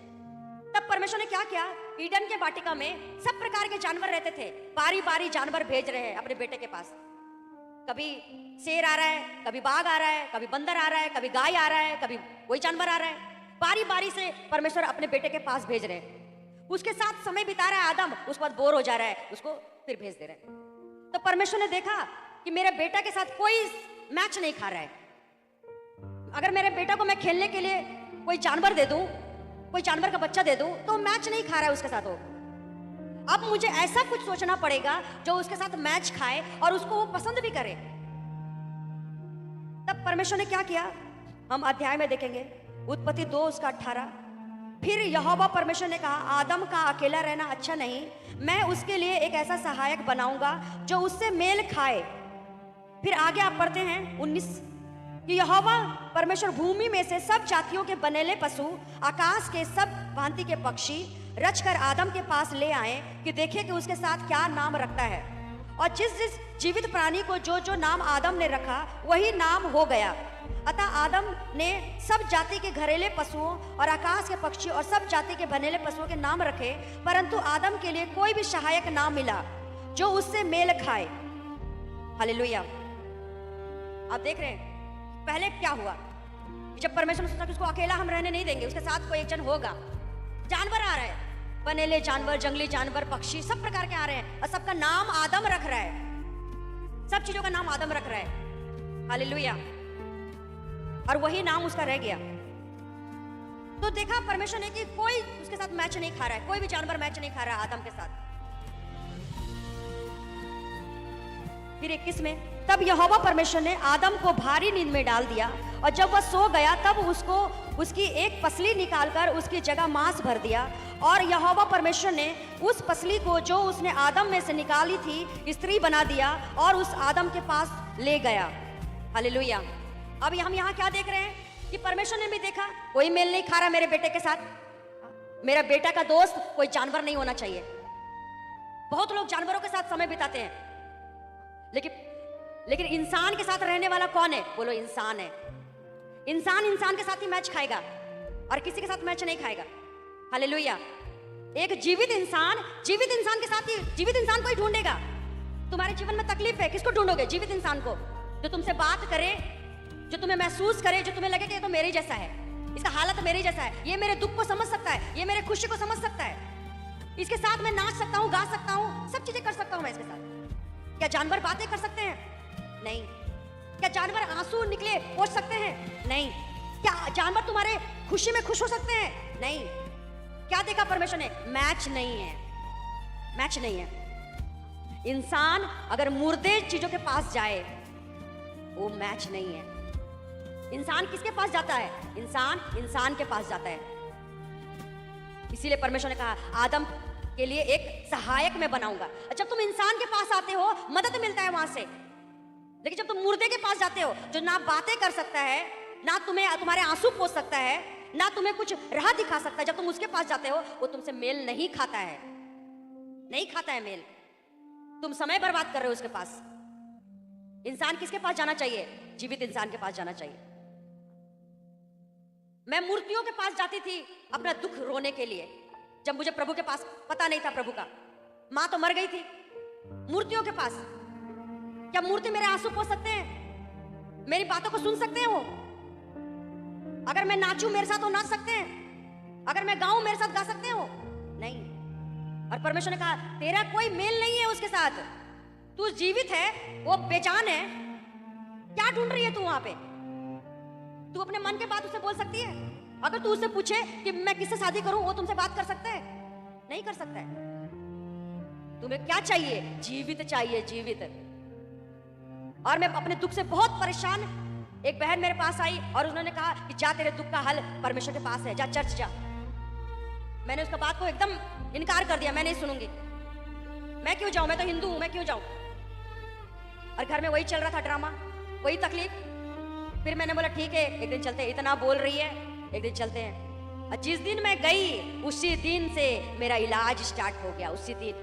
तब परमेश्वर ने क्या किया? ईडन के वाटिका में सब प्रकार के जानवर रहते थे, बारी बारी जानवर भेज रहे हैं अपने बेटे के पास। कभी शेर आ रहा है, कभी बाघ आ रहा है, कभी बंदर आ रहा है, कभी गाय आ रहा है, कभी कोई जानवर आ रहा है। बारी बारी से परमेश्वर अपने बेटे के पास भेज रहे हैं। उसके साथ समय बिता रहा है आदम, उसके बाद बोर हो जा रहा है, उसको फिर भेज दे रहे हैं। तो परमेश्वर ने देखा कि मेरे बेटा के साथ कोई मैच नहीं खा रहा है। अगर मेरे बेटा को मैं खेलने के लिए कोई जानवर दे दूं, कोई जानवर का बच्चा दे दूं, तो मैच नहीं खा रहा है उसके साथ वो। अब मुझे ऐसा कुछ सोचना पड़ेगा जो उसके साथ मैच खाए और उसको वो पसंद भी करे। तब परमेश्वर ने क्या किया? हम अध्याय में देखेंगे, उत्पत्ति 2 उसका 18। फिर यहोवा परमेश्वर ने कहा, आदम का अकेला रहना अच्छा नहीं, मैं उसके लिए एक ऐसा सहायक बनाऊंगा जो उससे मेल खाए। फिर आगे आप पढ़ते हैं 19 कि यहोवा परमेश्वर भूमि में से सब जातियों के बनेले पशु, आकाश के सब भांति के पक्षी रचकर आदम के पास ले आए कि देखे कि उसके साथ क्या नाम रखता है। और जिस जिस जीवित प्राणी को जो जो नाम आदम ने रखा वही नाम हो गया। अतः आदम ने सब जाति के घरेले पशुओं और आकाश के पक्षी और सब जाति के बनेले पशुओं के नाम रखे, परंतु आदम के लिए कोई भी सहायक ना मिला जो उससे मेल खाए। हालेलुया। आप देख रहे हैं पहले क्या हुआ? जब परमेश्वर ने सोचा कि उसको अकेला हम रहने नहीं देंगे, उसके साथ कोई एक जन होगा। जानवर आ रहे हैं, बनेले जानवर, जंगली जानवर, पक्षी, सब प्रकार के आ रहे हैं और सबका नाम आदम रख रहा है। सब चीजों का नाम आदम रख रहा है। हालेलुया। और वही नाम उसका रह गया। तो देखा परमेश्वर ने कि कोई उसके साथ मैच नहीं खा रहा है, कोई भी जानवर मैच नहीं खा रहा है आदम के साथ। फिर 21 में, तब यहोवा परमेश्वर ने आदम को भारी नींद में डाल दिया और जब वह सो गया तब उसको उसकी एक पसली निकालकर उसकी जगह मांस भर दिया। और यहोवा परमेश्वर ने उस पसली को जो उसने आदम में से निकाली थी स्त्री बना दिया और उस आदम के पास ले गया। हालेलुया। अब हम यहाँ क्या देख रहे हैं कि परमेश्वर ने भी देखा कोई मेल नहीं खा रहा मेरे बेटे के साथ। मेरा बेटा का दोस्त कोई जानवर नहीं होना चाहिए। बहुत लोग जानवरों के साथ समय बिताते हैं, लेकिन इंसान के साथ रहने वाला कौन है? बोलो इंसान है। इंसान इंसान के साथ ही मैच खाएगा और किसी के साथ मैच नहीं खाएगा। हालेलुया। एक जीवित इंसान के साथ ही, जीवित इंसान को ही ढूंढेगा। तुम्हारे जीवन में तकलीफ है, किसको ढूंढोगे? जीवित इंसान को, जो तुमसे बात करे, जो तुम्हें महसूस करे, जो तुम्हें लगे कि ये तो मेरे जैसा है। इसका हालत मेरे जैसा है, ये मेरे दुख को समझ सकता है, ये मेरे खुशी को समझ सकता है, इसके साथ मैं नाच सकता हूँ, गा सकता हूँ, सब चीजें कर सकता हूँ मैं इसके साथ। क्या जानवर बातें कर सकते हैं? नहीं। क्या जानवर आंसू निकले पोंछ सकते हैं? नहीं। क्या जानवर तुम्हारे खुशी में खुश हो सकते हैं? नहीं। क्या देखा परमेश्वर ने? मैच नहीं है, मैच नहीं है। इंसान अगर मुर्दे चीजों के पास जाए वो मैच नहीं है। इंसान किसके पास जाता है? इंसान इंसान के पास जाता है। इसीलिए परमेश्वर ने कहा आदम के लिए एक सहायक मैं बनाऊंगा। जब तुम इंसान के पास आते हो मदद मिलता है वहां से, लेकिन जब तुम मुर्दे के पास जाते हो जो ना बातें कर सकता है, ना तुम्हारे आंसू पोंछ सकता है, ना तुम्हें कुछ राह दिखा सकता है, जब तुम उसके पास जाते हो वो तुमसे मेल नहीं खाता है, नहीं खाता है मेल। तुम समय बर्बाद कर रहे हो उसके पास। इंसान किसके पास जाना चाहिए? जीवित इंसान के पास जाना चाहिए। मैं मूर्तियों के पास जाती थी अपना दुख रोने के लिए, जब मुझे प्रभु के पास पता नहीं था प्रभु का। मां तो मर गई थी। मूर्तियों के पास, क्या मूर्ति मेरे आंसू पोंछ सकते हैं? मेरी बातों को सुन सकते हैं वो? अगर मैं नाचूं मेरे साथ वो नाच सकते हैं? अगर मैं गाऊं मेरे साथ गा सकते हैं वो? नहीं। और परमेश्वर ने कहा तेरा कोई मेल नहीं है उसके साथ। तू जीवित है, वो बेजान है, क्या ढूंढ रही है तू वहां पे? तू अपने मन के बात उससे बोल सकती है? अगर तू उससे पूछे कि मैं किससे शादी करूं, वो तुमसे बात कर सकता है? नहीं कर सकता है। तुम्हें क्या चाहिए? जीवित चाहिए, जीवित। और मैं अपने दुख से बहुत परेशान, एक बहन मेरे पास आई और उन्होंने कहा कि जा तेरे दुख का हल परमेश्वर के पास है, जा चर्च जा। मैंने उसका बात को एकदम इनकार कर दिया, मैं नहीं सुनूंगी। मैं क्यों जाऊं? मैं तो हिंदू हूं, मैं क्यों जाऊं? और घर में वही चल रहा था ड्रामा, वही तकलीफ। फिर मैंने बोला ठीक है एक दिन चलते हैं, इतना बोल रही है एक दिन चलते हैं। और जिस दिन मैं गई उसी दिन से मेरा इलाज स्टार्ट हो गया। उसी दिन,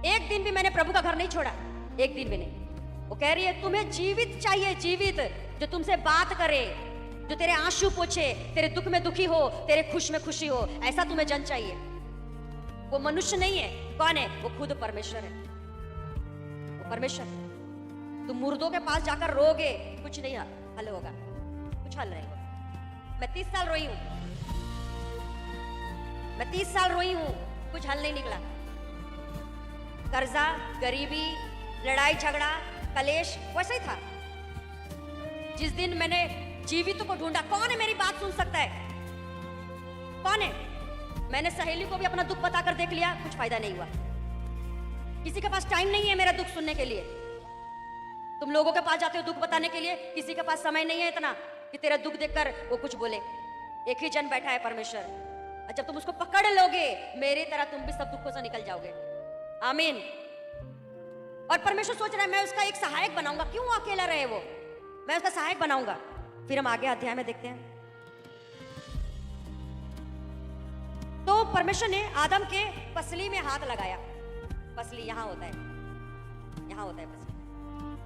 एक दिन भी मैंने प्रभु का घर नहीं छोड़ा, एक दिन भी नहीं। वो कह रही है तुम्हें जीवित चाहिए, जीवित, जो तुमसे बात करे, जो तेरे आंसू पोंछे, तेरे दुख में दुखी हो, तेरे खुश में खुशी हो, ऐसा तुम्हें जन चाहिए। वो मनुष्य नहीं है। कौन है वो? खुद परमेश्वर है, वो परमेश्वर। तुम मुर्दों के पास जाकर रोगे, कुछ नहीं हल होगा, कुछ हल नहीं होगा। मैं 30 साल रोई हूं, मैं 30 साल रोई हूं, कुछ हल नहीं निकला। कर्जा, गरीबी, लड़ाई झगड़ा, कलेश वैसा ही था। जिस दिन मैंने जीवित को ढूंढा, कौन है मेरी बात सुन सकता है? कौन है? मैंने सहेली को भी अपना दुख बताकर देख लिया, कुछ फायदा नहीं हुआ। किसी के पास टाइम नहीं है मेरा दुख सुनने के लिए। तुम लोगों के पास जाते हो दुख बताने के लिए, किसी के पास समय नहीं है इतना कि तेरा दुख देखकर वो कुछ बोले। एक ही जन बैठा है, परमेश्वर। और जब तुम उसको पकड़ लोगे, मेरी तरह तुम भी सब दुखों से निकल जाओगे। आमीन। और परमेश्वर सोच रहा है मैं उसका एक सहायक बनाऊंगा। क्यों अकेला रहे वो? मैं उसका सहायक बनाऊंगा। फिर हम आगे अध्याय में देखते हैं। तो परमेश्वर ने आदम के पसली में हाथ लगाया। पसली यहां होता है, यहां होता है पसली।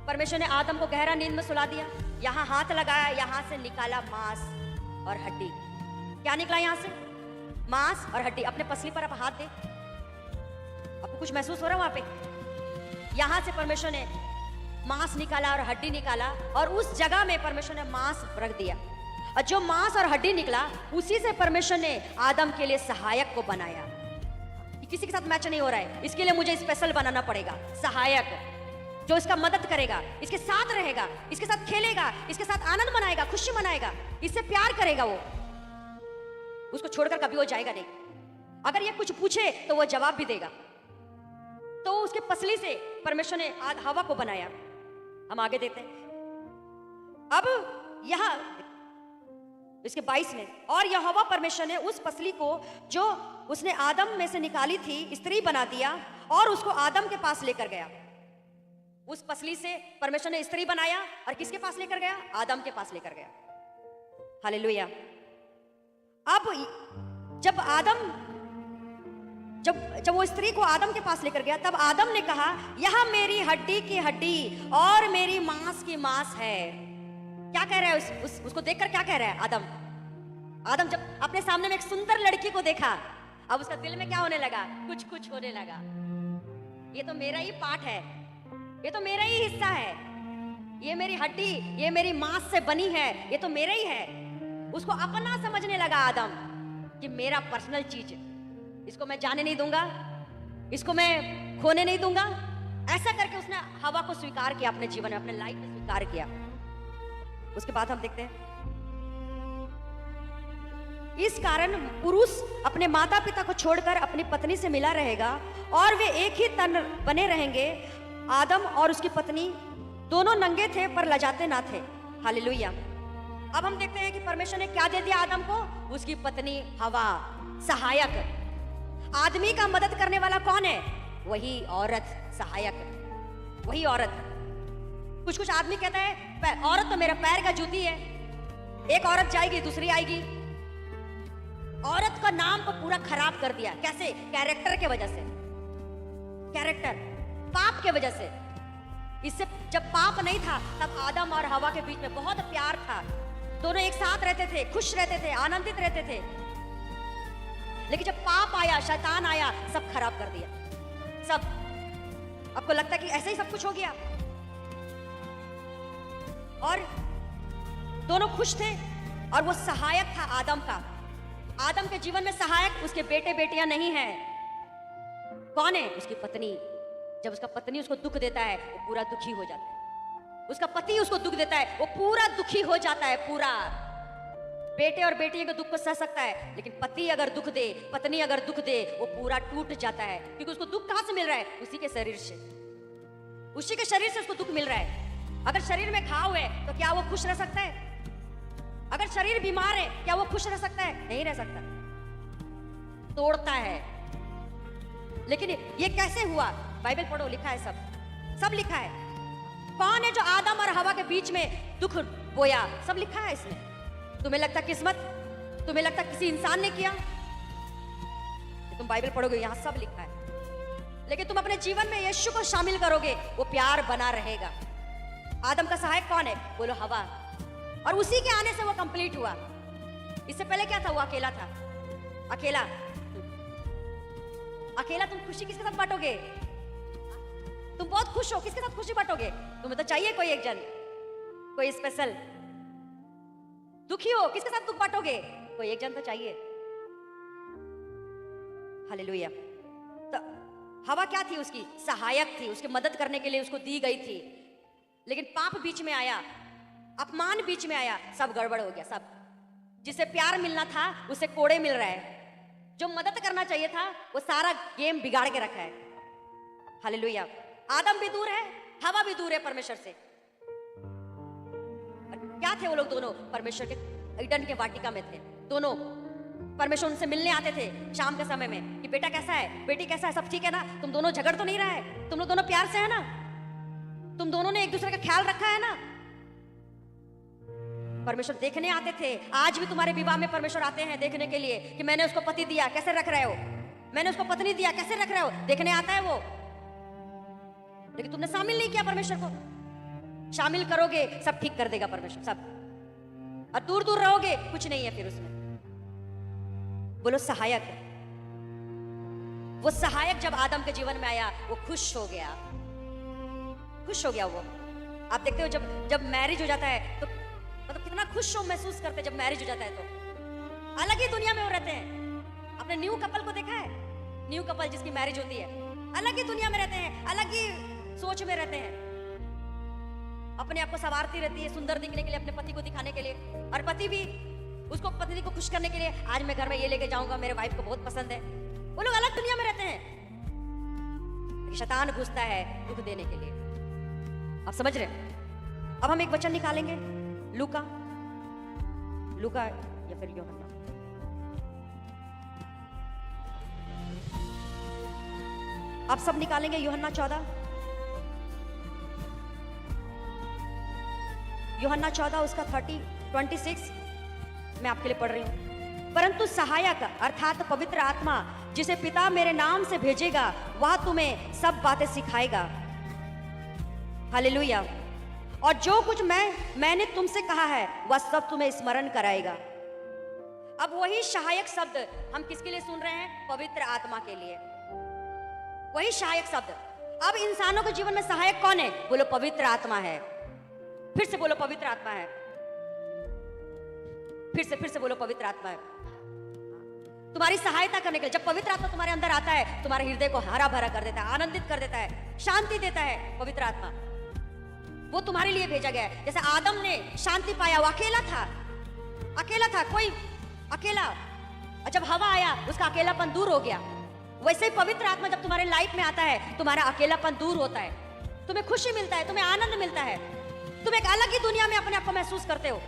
परमेश्वर ने आदम को गहरा नींद में सुला दिया। यहां हाथ लगाया, यहां से निकाला मांस और हड्डी। क्या निकला यहां से? मांस और हड्डी। अपने पसली पर आप हाथ दे, आपको कुछ महसूस हो रहा है वहां पे? यहां से परमेश्वर ने मांस निकाला और हड्डी निकाला, और उस जगह में परमेश्वर ने मांस रख दिया। और जो मांस और हड्डी निकला, उसी से परमेश्वर ने आदम के लिए सहायक को बनाया। किसी के साथ मैच नहीं हो रहा है, इसके लिए मुझे स्पेशल बनाना पड़ेगा सहायक, जो इसका मदद करेगा, इसके साथ रहेगा, इसके साथ खेलेगा, इसके साथ आनंद मनाएगा, खुशी मनाएगा, इससे प्यार करेगा। वो उसको छोड़कर कभी वो जाएगा नहीं। अगर ये कुछ पूछे तो वो जवाब भी देगा। तो उसके पसली से परमेश्वर ने हवा को बनाया। हम आगे देते हैं। अब यह इसके 22 में, और यहोवा परमेश्वर ने उस पसली को जो उसने आदम में से निकाली थी स्त्री बना दिया और उसको आदम के पास लेकर गया। उस पसली से परमेश्वर ने स्त्री बनाया और किसके पास लेकर गया? आदम के पास लेकर गया। हालेलुया। अब जब वो स्त्री को आदम के पास लेकर गया, तब आदम ने कहा यह मेरी हड्डी की हड्डी और मेरी मांस की मांस है। क्या कह रहा है? उसको देखकर क्या कह रहा है आदम जब अपने सामने में एक सुंदर लड़की को देखा, अब उसका दिल में क्या होने लगा? कुछ होने लगा। ये तो मेरा ही पार्ट है, ये तो मेरा ही हिस्सा है, ये मेरी हड्डी, ये मेरी मांस से बनी है, ये तो मेरा ही है। उसको अपना समझने लगा आदम कि मेरा पर्सनल चीज, इसको मैं जाने नहीं दूंगा, इसको मैं खोने नहीं दूंगा। ऐसा करके उसने हवा को स्वीकार किया अपने जीवन में, अपने लाइफ में स्वीकार किया। उसके बाद हम देखते हैं इस कारण पुरुष अपने माता पिता को छोड़कर अपनी पत्नी से मिला रहेगा और वे एक ही तन बने रहेंगे। आदम और उसकी पत्नी दोनों नंगे थे पर लजाते ना थे। हालेलुया। अब हम देखते हैं कि परमेश्वर ने क्या दे दिया आदम को, उसकी पत्नी हवा, सहायक। आदमी का मदद करने वाला कौन है? वही औरत, सहायक, वही औरत। कुछ कुछ आदमी कहता है औरत तो मेरा पैर का जूती है, एक औरत जाएगी दूसरी आएगी। औरत का नाम को पूरा खराब कर दिया। कैसे? कैरेक्टर के वजह से, कैरेक्टर, पाप के वजह से। इससे जब पाप नहीं था तब आदम और हवा के बीच में बहुत प्यार था, दोनों एक साथ रहते थे, खुश रहते थे, आनंदित रहते थे। लेकिन जब पाप आया, शैतान आया, सब खराब कर दिया, सब। आपको लगता है कि ऐसे ही सब कुछ हो गया? और दोनों खुश थे और वो सहायक था आदम का। आदम के जीवन में सहायक उसके बेटे बेटियां नहीं है। कौन है? उसकी पत्नी। जब उसका पत्नी उसको दुख देता है वो पूरा दुखी हो जाता है। उसका पति उसको दुख देता है वो पूरा दुखी हो जाता है, पूरा। बेटे और बेटियों के दुख को सह सकता है, लेकिन पति अगर दुख दे, पत्नी अगर दुख दे, वो पूरा टूट जाता है। क्योंकि उसको दुख कहां से मिल रहा है? उसी के शरीर से, उसी के शरीर से उसको दुख मिल रहा है। अगर शरीर में घाव है तो क्या वो खुश रह सकता है? अगर शरीर बीमार है क्या वो खुश रह सकता है? नहीं रह सकता, तोड़ता है। लेकिन ये कैसे हुआ? बाइबल पढ़ो, लिखा है, सब लिखा है। कौन है जो आदम और हवा के बीच में दुख बोया? सब लिखा है इसमें। तुम्हें लगता किस्मत, तुम्हें लगता किसी इंसान ने किया? तुम बाइबल पढ़ोगे, यहां सब लिखा है। लेकिन तुम अपने जीवन में यीशु को शामिल करोगे, वो प्यार बना रहेगा। आदम का सहायक कौन है? बोलो, हवा। और उसी के आने से वो कंप्लीट हुआ। इससे पहले क्या था? वो अकेला था, अकेला। अकेला तुम खुशी किसके साथ बांटोगे? तुम बहुत खुश हो, किसके साथ खुशी बांटोगे? तुम्हें तो चाहिए कोई एक जन, कोई स्पेशल। दुखी हो, किसके साथ दुख बांटोगे? कोई एक जन तो चाहिए। हालेलुया। तो हवा क्या थी? उसकी सहायक थी, उसकी मदद करने के लिए उसको दी गई थी। लेकिन पाप बीच में आया, अपमान बीच में आया, सब गड़बड़ हो गया, सब। जिसे प्यार मिलना था उसे कोड़े मिल रहा है, जो मदद करना चाहिए था वो सारा गेम बिगाड़ के रखा है। हालेलुया। आदम भी दूर है, हवा भी दूर है परमेश्वर से। क्या थे वो लोग दोनों? परमेश्वर के ईडन के वाटिका में थे दोनों। परमेश्वर उनसे मिलने आते थे शाम के समय में कि बेटा कैसा है, बेटी कैसा है, सब ठीक है ना, तुम दोनों झगड़ तो नहीं रहा है, तुम लोग दोनों प्यार से है ना, तुम दोनों ने एक दूसरे का ख्याल रखा है ना। परमेश्वर देखने आते थे। आज भी तुम्हारे विवाह में परमेश्वर आते हैं देखने के लिए कि मैंने उसको पति दिया, कैसे रख रहे हो, मैंने उसको पत्नी दिया, कैसे रख रहे हो, देखने आता है वो। लेकिन तुमने शामिल नहीं किया परमेश्वर को। शामिल करोगे सब ठीक कर देगा परमेश्वर, सब। और दूर दूर रहोगे कुछ नहीं है फिर उसमें। बोलो सहायक। वो सहायक जब आदम के जीवन में आया वो खुश हो गया, खुश हो गया वो। आप देखते हो जब मैरिज हो जाता है तो मतलब कितना खुश हो महसूस करते हैं। जब मैरिज हो जाता है तो अलग ही दुनिया में वो रहते हैं। आपने न्यू कपल को देखा है? न्यू कपल जिसकी मैरिज होती है अलग ही दुनिया में रहते हैं, अलग ही सोच में रहते हैं। अपने आप को संवारती रहती है सुंदर दिखने के लिए, अपने पति को दिखाने के लिए, और पति भी उसको पत्नी को खुश करने के लिए, आज मैं घर में ये लेके जाऊंगा, मेरे वाइफ को बहुत पसंद है। वो लोग अलग दुनिया में रहते हैं। शैतान घुसता है दुख देने के लिए। आप समझ रहे हैं? अब हम एक वचन निकालेंगे, लूका या फिर यूहन्ना। आप सब निकालेंगे यूहन्ना 14, यूहन्ना 14 उसका 26 मैं आपके लिए पढ़ रही हूं। परंतु सहायक अर्थात पवित्र आत्मा जिसे पिता मेरे नाम से भेजेगा वह तुम्हें सब बातें सिखाएगा। हालेलुया। और जो कुछ मैंने तुमसे कहा है वह सब तुम्हें स्मरण कराएगा। अब वही सहायक शब्द हम किसके लिए सुन रहे हैं? पवित्र आत्मा के लिए। वही सहायक शब्द। अब इंसानों के जीवन में सहायक कौन है? बोलो पवित्र आत्मा है। फिर से बोलो पवित्र आत्मा है। फिर से बोलो, पवित्र आत्मा है तुम्हारी सहायता करने के लिए। जब पवित्र आत्मा तुम्हारे अंदर आता है, तुम्हारे हृदय को हरा भरा कर देता है, आनंदित कर देता है, शांति देता है। पवित्र आत्मा वो तुम्हारे लिए भेजा गया है। जैसे आदम ने शांति पाया, वो अकेला था, कोई अकेला। जब हवा आया, उसका अकेलापन दूर हो गया। वैसे ही पवित्र आत्मा जब तुम्हारे लाइफ में आता है, तुम्हारा अकेलापन दूर होता है, तुम्हें खुशी मिलता है, तुम्हें आनंद मिलता है, तुम एक अलग ही दुनिया में अपने आप को महसूस करते हो।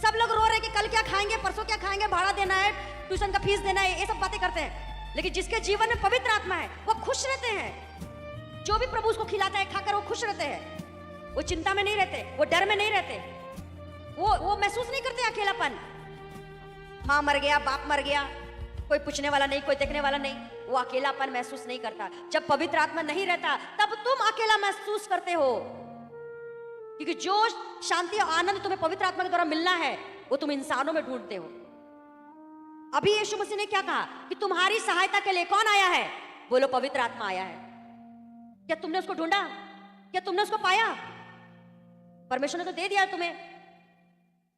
सब लोग रो रहे हैं कि कल क्या खाएंगे, परसों क्या खाएंगे, भाड़ा देना है, ट्यूशन का फीस देना है, ये सब बातें करते हैं। लेकिन जिसके जीवन में पवित्र आत्मा है, वो खुश रहते हैं। जो भी प्रभु उसको खिलाता है, खाकर वो खुश रहते हैं। वो चिंता में नहीं रहते, वो डर में नहीं रहते, वो महसूस नहीं करते अकेलापन। माँ मर गया, बाप मर गया, कोई पूछने वाला नहीं, कोई देखने वाला नहीं, वो अकेलापन महसूस नहीं करता। जब पवित्र आत्मा नहीं रहता, तब तुम अकेला महसूस करते हो, क्योंकि जो शांति और आनंद तुम्हें पवित्र आत्मा के द्वारा मिलना है, वो तुम इंसानों में ढूंढते हो। अभी यीशु मसीह ने क्या कहा कि तुम्हारी सहायता के लिए कौन आया है? बोलो, पवित्र आत्मा आया है। क्या तुमने उसको ढूंढा? क्या तुमने उसको पाया? परमेश्वर ने तो दे दिया तुम्हें।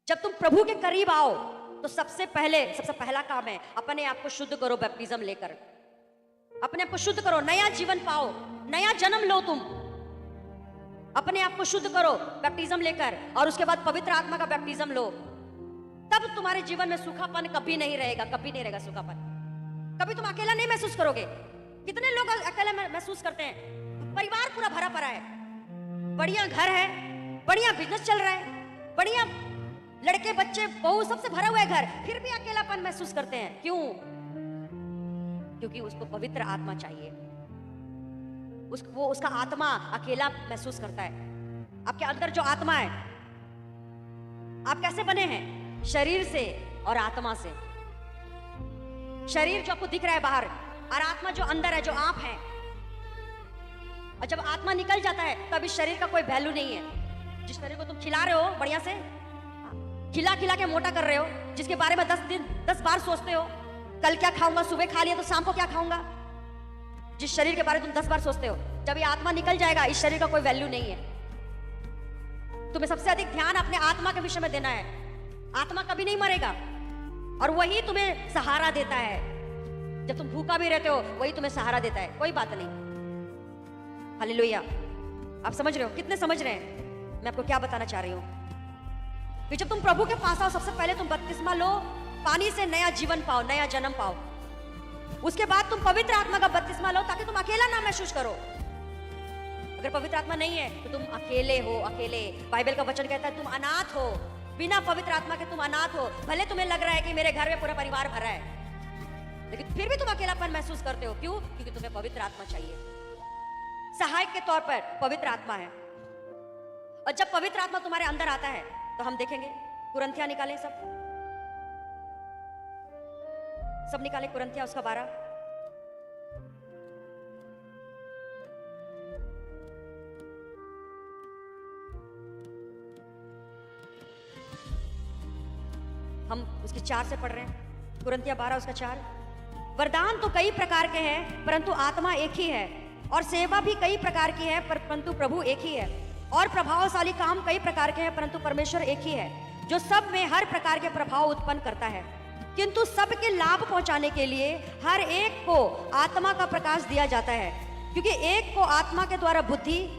जब तुम प्रभु के करीब आओ, तो सबसे पहला काम है, अपने आप को शुद्ध करो बैप्टिज्म लेकर। अपने आप को शुद्ध करो, नया जीवन पाओ, नया जन्म लो। तुम अपने आप को शुद्ध करो बैप्टिज्म लेकर, और उसके बाद पवित्र आत्मा का बैप्टिज्म लो। तब तुम्हारे जीवन में सूखापन कभी नहीं रहेगा, कभी नहीं रहेगा सूखापन। कभी तुम अकेला नहीं महसूस करोगे। कितने लोग अकेला महसूस करते हैं? परिवार पूरा भरा पड़ा है, बढ़िया घर है, बढ़िया बिजनेस चल रहा है, बढ़िया लड़के बच्चे बहू सबसे भरा हुआ है घर, फिर भी अकेलापन महसूस करते हैं। क्यों? क्योंकि उसको पवित्र आत्मा चाहिए। उसका आत्मा अकेला महसूस करता है। आपके अंदर जो आत्मा है, आप कैसे बने हैं? शरीर से और आत्मा से। शरीर जो आपको दिख रहा है बाहर, और आत्मा जो अंदर है, जो आप हैं। और जब आत्मा निकल जाता है, तब इस शरीर का कोई वैल्यू नहीं है। जिस शरीर को तुम खिला रहे हो, बढ़िया से खिला खिला के मोटा कर रहे हो, जिसके बारे में 10 बार सोचते हो, कल क्या खाऊंगा, सुबह खा लिया तो शाम को क्या खाऊंगा, जिस शरीर के बारे में तुम 10 बार सोचते हो, जब ये आत्मा निकल जाएगा, इस शरीर का कोई वैल्यू नहीं है। तुम्हें सबसे अधिक ध्यान अपने आत्मा के विषय में देना है। आत्मा कभी नहीं मरेगा, और वही तुम्हें सहारा देता है। जब तुम भूखा भी रहते हो, वही तुम्हें सहारा देता है। कोई बात नहीं। हालेलुया। आप समझ रहे हो? कितने समझ रहे हैं मैं आपको क्या बताना चाह रही हूं? कि जब तुम प्रभु के पास आओ, सबसे पहले तुम बपतिस्मा लो, पानी से नया जीवन पाओ, नया जन्म पाओ। उसके बाद तुम पवित्र आत्मा का बपतिस्मा लो, ताकि तुम अकेला ना महसूस करो। अगर पवित्र आत्मा नहीं है, तो तुम अकेले हो, अकेले। बाइबल का वचन कहता है तुम अनाथ हो, बिना पवित्र आत्मा के तुम अनाथ हो। भले तुम्हें लग रहा है कि मेरे घर में पूरा परिवार भरा है, लेकिन फिर भी तुम अकेलापन महसूस करते हो। क्यों? क्योंकि तुम्हें पवित्र आत्मा चाहिए। सहायक के तौर पर पवित्र आत्मा है। और जब पवित्र आत्मा तुम्हारे अंदर आता है, तो हम देखेंगे, कुरिन्थिया निकालें, सब निकालें, कुरिन्थिया उसका 12। हम उसके 4 से पढ़ रहे हैं। कुरिन्थिया 12 उसका 4। वरदान तो कई प्रकार के हैं, परंतु आत्मा एक ही है। और सेवा भी कई प्रकार की है, परंतु प्रभु एक ही है। और प्रभावशाली काम कई प्रकार के हैं, परंतु परमेश्वर एक ही है, जो सब में हर प्रकार के प्रभाव उत्पन्न करता है। किंतु सबके लाभ पहुंचाने के लिए हर एक को आत्मा का प्रकाश दिया जाता है। क्योंकि एक को आत्मा के द्वारा बुद्धि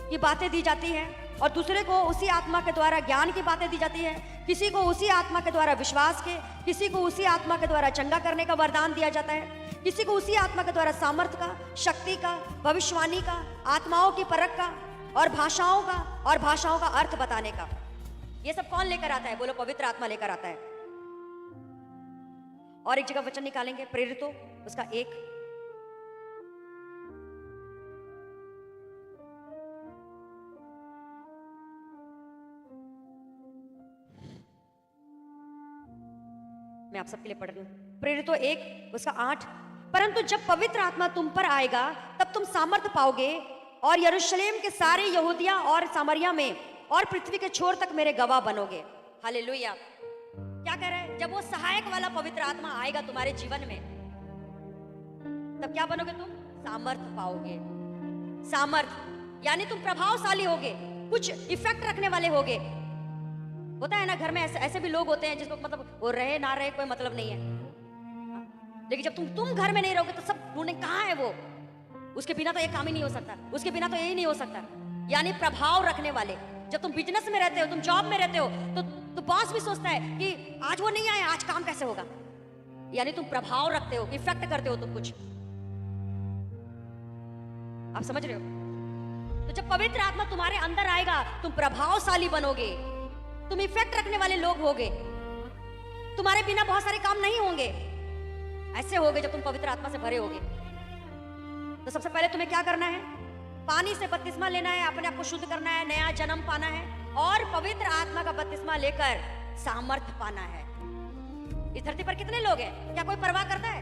की बातें दी जाती हैं, और दूसरे को उसी आत्मा के द्वारा ज्ञान की बातें दी जाती है। किसी को उसी आत्मा के द्वारा विश्वास के, किसी को उसी आत्मा के द्वारा चंगा करने का वरदान दिया जाता है, किसी को उसी आत्मा के द्वारा सामर्थ का, शक्ति का, भविष्यवाणी का, आत्माओं की परख का, और भाषाओं का अर्थ बताने का। ये सब कौन लेकर आता है? बोलो, पवित्र आत्मा लेकर आता है। और एक जगह वचन निकालेंगे, प्रेरितों उसका 1। मैं आप सबके लिए पढ़ रही हूं। प्रेरितों 1 उसका 8। परंतु जब पवित्र आत्मा तुम पर आएगा, तब तुम सामर्थ पाओगे, और यरूशलेम के सारे यहूदिया और सामरिया में और पृथ्वी के छोर तक मेरे गवाह बनोगे। हालेलुया। क्या कह रहे हैं? जब वो सहायक वाला पवित्र आत्मा आएगा तुम्हारे जीवन में, तब क्या बनोगे तुम? सामर्थ पाओगे। सामर्थ यानी तुम प्रभावशाली होगे, कुछ इफेक्ट रखने वाले होगे। होता है ना घर में, ऐसे ऐसे भी लोग होते हैं जिसको मतलब वो रहे ना रहे कोई मतलब नहीं है, लेकिन जब तुम घर में नहीं रहोगे तो सब ढूंढे कहाँ है वो, उसके बिना तो ये काम ही नहीं हो सकता, उसके बिना तो यही नहीं हो सकता। यानी प्रभाव रखने वाले, जब तुम बिजनेस में रहते हो, तुम जॉब में रहते हो, तो बॉस भी सोचता है कि आज वो नहीं आए, आज काम कैसे होगा। यानी तुम प्रभाव रखते हो, इफेक्ट करते हो तुम कुछ। आप समझ रहे हो? तो जब पवित्र आत्मा तुम्हारे अंदर आएगा, तुम प्रभावशाली बनोगे, तुम इफेक्ट रखने वाले लोग होगे, तुम्हारे बिना बहुत सारे काम नहीं होंगे। ऐसे होगे जब तुम पवित्र आत्मा से भरे होगे। तो सबसे पहले तुम्हें क्या करना है? पानी से बपतिस्मा लेना है, अपने आप को शुद्ध करना है, नया जन्म पाना है और पवित्र आत्मा का बपतिस्मा लेकर सामर्थ्य पाना है। इस धरती पर कितने लोग हैं, क्या कोई परवाह करता है?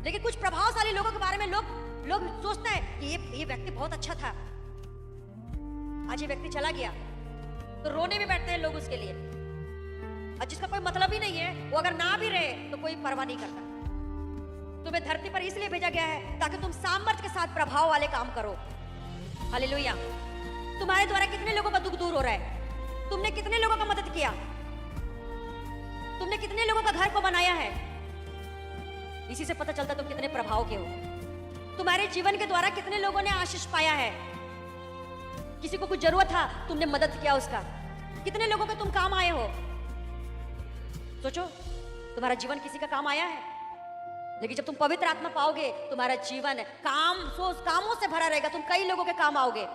लेकिन कुछ प्रभावशाली लोगों के बारे में लोग सोचते हैं कि ये व्यक्ति बहुत अच्छा था, आज ये व्यक्ति चला गया, तो रोने भी बैठते हैं लोग उसके लिए। और जिसका कोई मतलब ही नहीं है, वो अगर ना भी रहे तो कोई परवाह नहीं करता। तुम्हें धरती पर इसलिए भेजा गया है ताकि तुम सामर्थ्य के साथ प्रभाव वाले काम करो। हालेलुया। तुम्हारे द्वारा कितने लोगों का दुख दूर हो रहा है? तुमने कितने लोगों का मदद किया? तुमने कितने लोगों का घर को बनाया है? इसी से पता चलता तुम कितने प्रभाव के हो। तुम्हारे जीवन के द्वारा कितने लोगों ने आशीष पाया है? किसी को कुछ जरूरत था, तुमने मदद किया उसका। कितने लोगों के तुम काम आए हो? सोचो, तुम्हारा जीवन किसी का काम आया है। लेकिन जब तुम पवित्र आत्मा पाओगे, तुम्हारा जीवन कामों से भरा रहेगा, तुम कई लोगों के काम आओगे।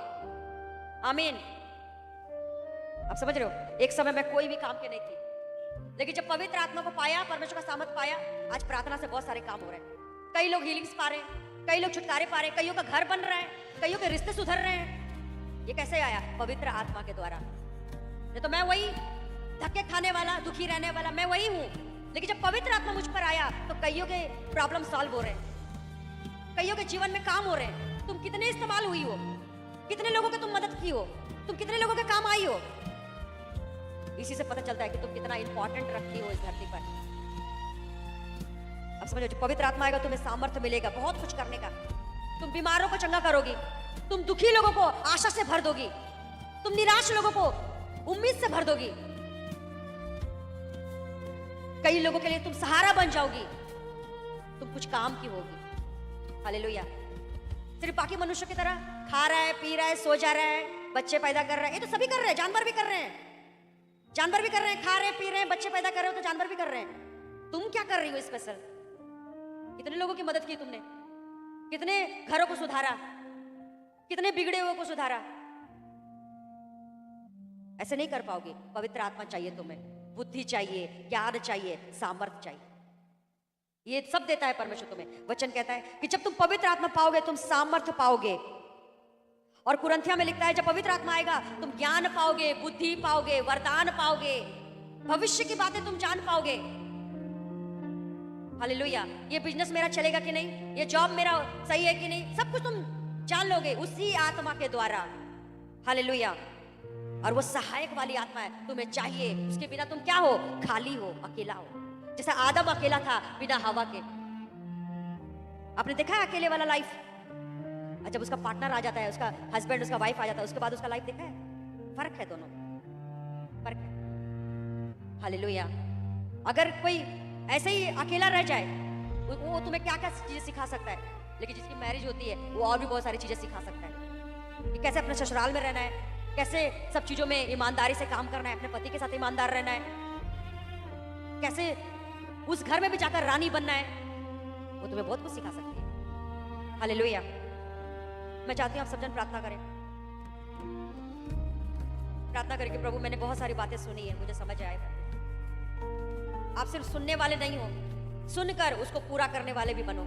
आमीन। आप समझ रहे हो? एक समय में कोई भी काम के नहीं थी, लेकिन जब पवित्र आत्मा को पाया, परमेश्वर का सामर्थ पाया, आज प्रार्थना से बहुत सारे काम हो रहे हैं। कई लोग हीलिंग्स पा रहे हैं, कई लोग छुटकारे पा रहे हैं, कईयों का घर बन रहा है, कईयों के रिश्ते सुधर रहे हैं। ये कैसे आया? पवित्र आत्मा के द्वारा। नहीं तो मैं वही धक्के खाने वाला, दुखी रहने वाला, मैं वही हूं। लेकिन जब पवित्र आत्मा मुझ पर आया तो कईयों के प्रॉब्लम सॉल्व हो रहे हैं, कईयों के जीवन में काम हो रहे हैं। तुम कितने इस्तेमाल हुई हो, कितने लोगों की तुम मदद की हो, तुम कितने लोगों के काम आई हो। इसी से पता चलता है कि तुम कितना इंपॉर्टेंट रखती हो इस धरती पर। अब समझो, जब पवित्र आत्मा आएगा तुम्हें सामर्थ्य मिलेगा बहुत कुछ करने का। तुम बीमारों को चंगा करोगी, तुम दुखी लोगों को आशा से भर दोगी, तुम निराश लोगों को उम्मीद से भर दोगी। कई लोगों के लिए तुम सहारा बन जाओगी, तुम कुछ काम की होगी। हालेलुया। सिर्फ बाकी मनुष्य की तरह खा रहा है, पी रहा है, सो जा रहा है, बच्चे पैदा कर रहा है, ये तो सभी कर रहे हैं, जानवर भी कर रहे हैं, जानवर भी कर रहे हैं, खा रहे हैं, पी रहे हैं, बच्चे पैदा कर रहे हो तो जानवर भी कर रहे हैं। तुम क्या कर रही हो स्पेशल? कितने लोगों की मदद की तुमने? कितने घरों को सुधारा? कितने बिगड़े हुए को सुधारा? ऐसे नहीं कर पाओगे। पवित्र आत्मा चाहिए तुम्हें, बुद्धि चाहिए, ज्ञान चाहिए, सामर्थ्य चाहिए। ये सब देता है परमेश्वर तुम्हें। वचन कहता है कि जब तुम पवित्र आत्मा पाओगे तुम सामर्थ्य पाओगे। और कुरिन्थियों में लिखता है जब पवित्र आत्मा आएगा तुम ज्ञान पाओगे, बुद्धि पाओगे, वरदान पाओगे, भविष्य की बातें तुम जान पाओगे। हालेलुया। ये बिजनेस मेरा चलेगा कि नहीं, ये जॉब मेरा सही है कि नहीं, सब कुछ तुम जान लोगे उसी आत्मा के द्वारा। हालेलुया। और वो सहायक वाली आत्मा है, तुम्हें चाहिए। उसके बिना तुम क्या हो? खाली हो, अकेला हो। जैसा आदम अकेला था बिना हवा के। आपने देखा है अकेले वाला लाइफ? जब उसका पार्टनर आ जाता है, उसका हस्बैंड, उसका वाइफ आ जाता है, उसके बाद उसका लाइफ देखा है? फर्क है, दोनों फर्क है। हालेलुया। अगर कोई ऐसे ही अकेला रह जाए, वो तुम्हें क्या क्या चीजें सिखा सकता है, लेकिन जिसकी मैरिज होती है वो और भी बहुत सारी चीजें सिखा सकता है कि कैसे अपने ससुराल में रहना है, कैसे सब चीजों में ईमानदारी से काम करना है, अपने पति के साथ ईमानदार रहना है, कैसे उस घर में भी जाकर रानी बनना है। वो तुम्हें बहुत कुछ सिखा सकती है। हालेलुया। मैं चाहती हूँ आप सब जन प्रार्थना करें। प्रार्थना करें कि प्रभु मैंने बहुत सारी बातें सुनी है, मुझे समझ आएगा। आप सिर्फ सुनने वाले नहीं हो, सुनकर उसको पूरा करने वाले भी बनो।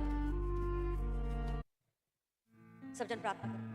सब जन प्रार्थना करें।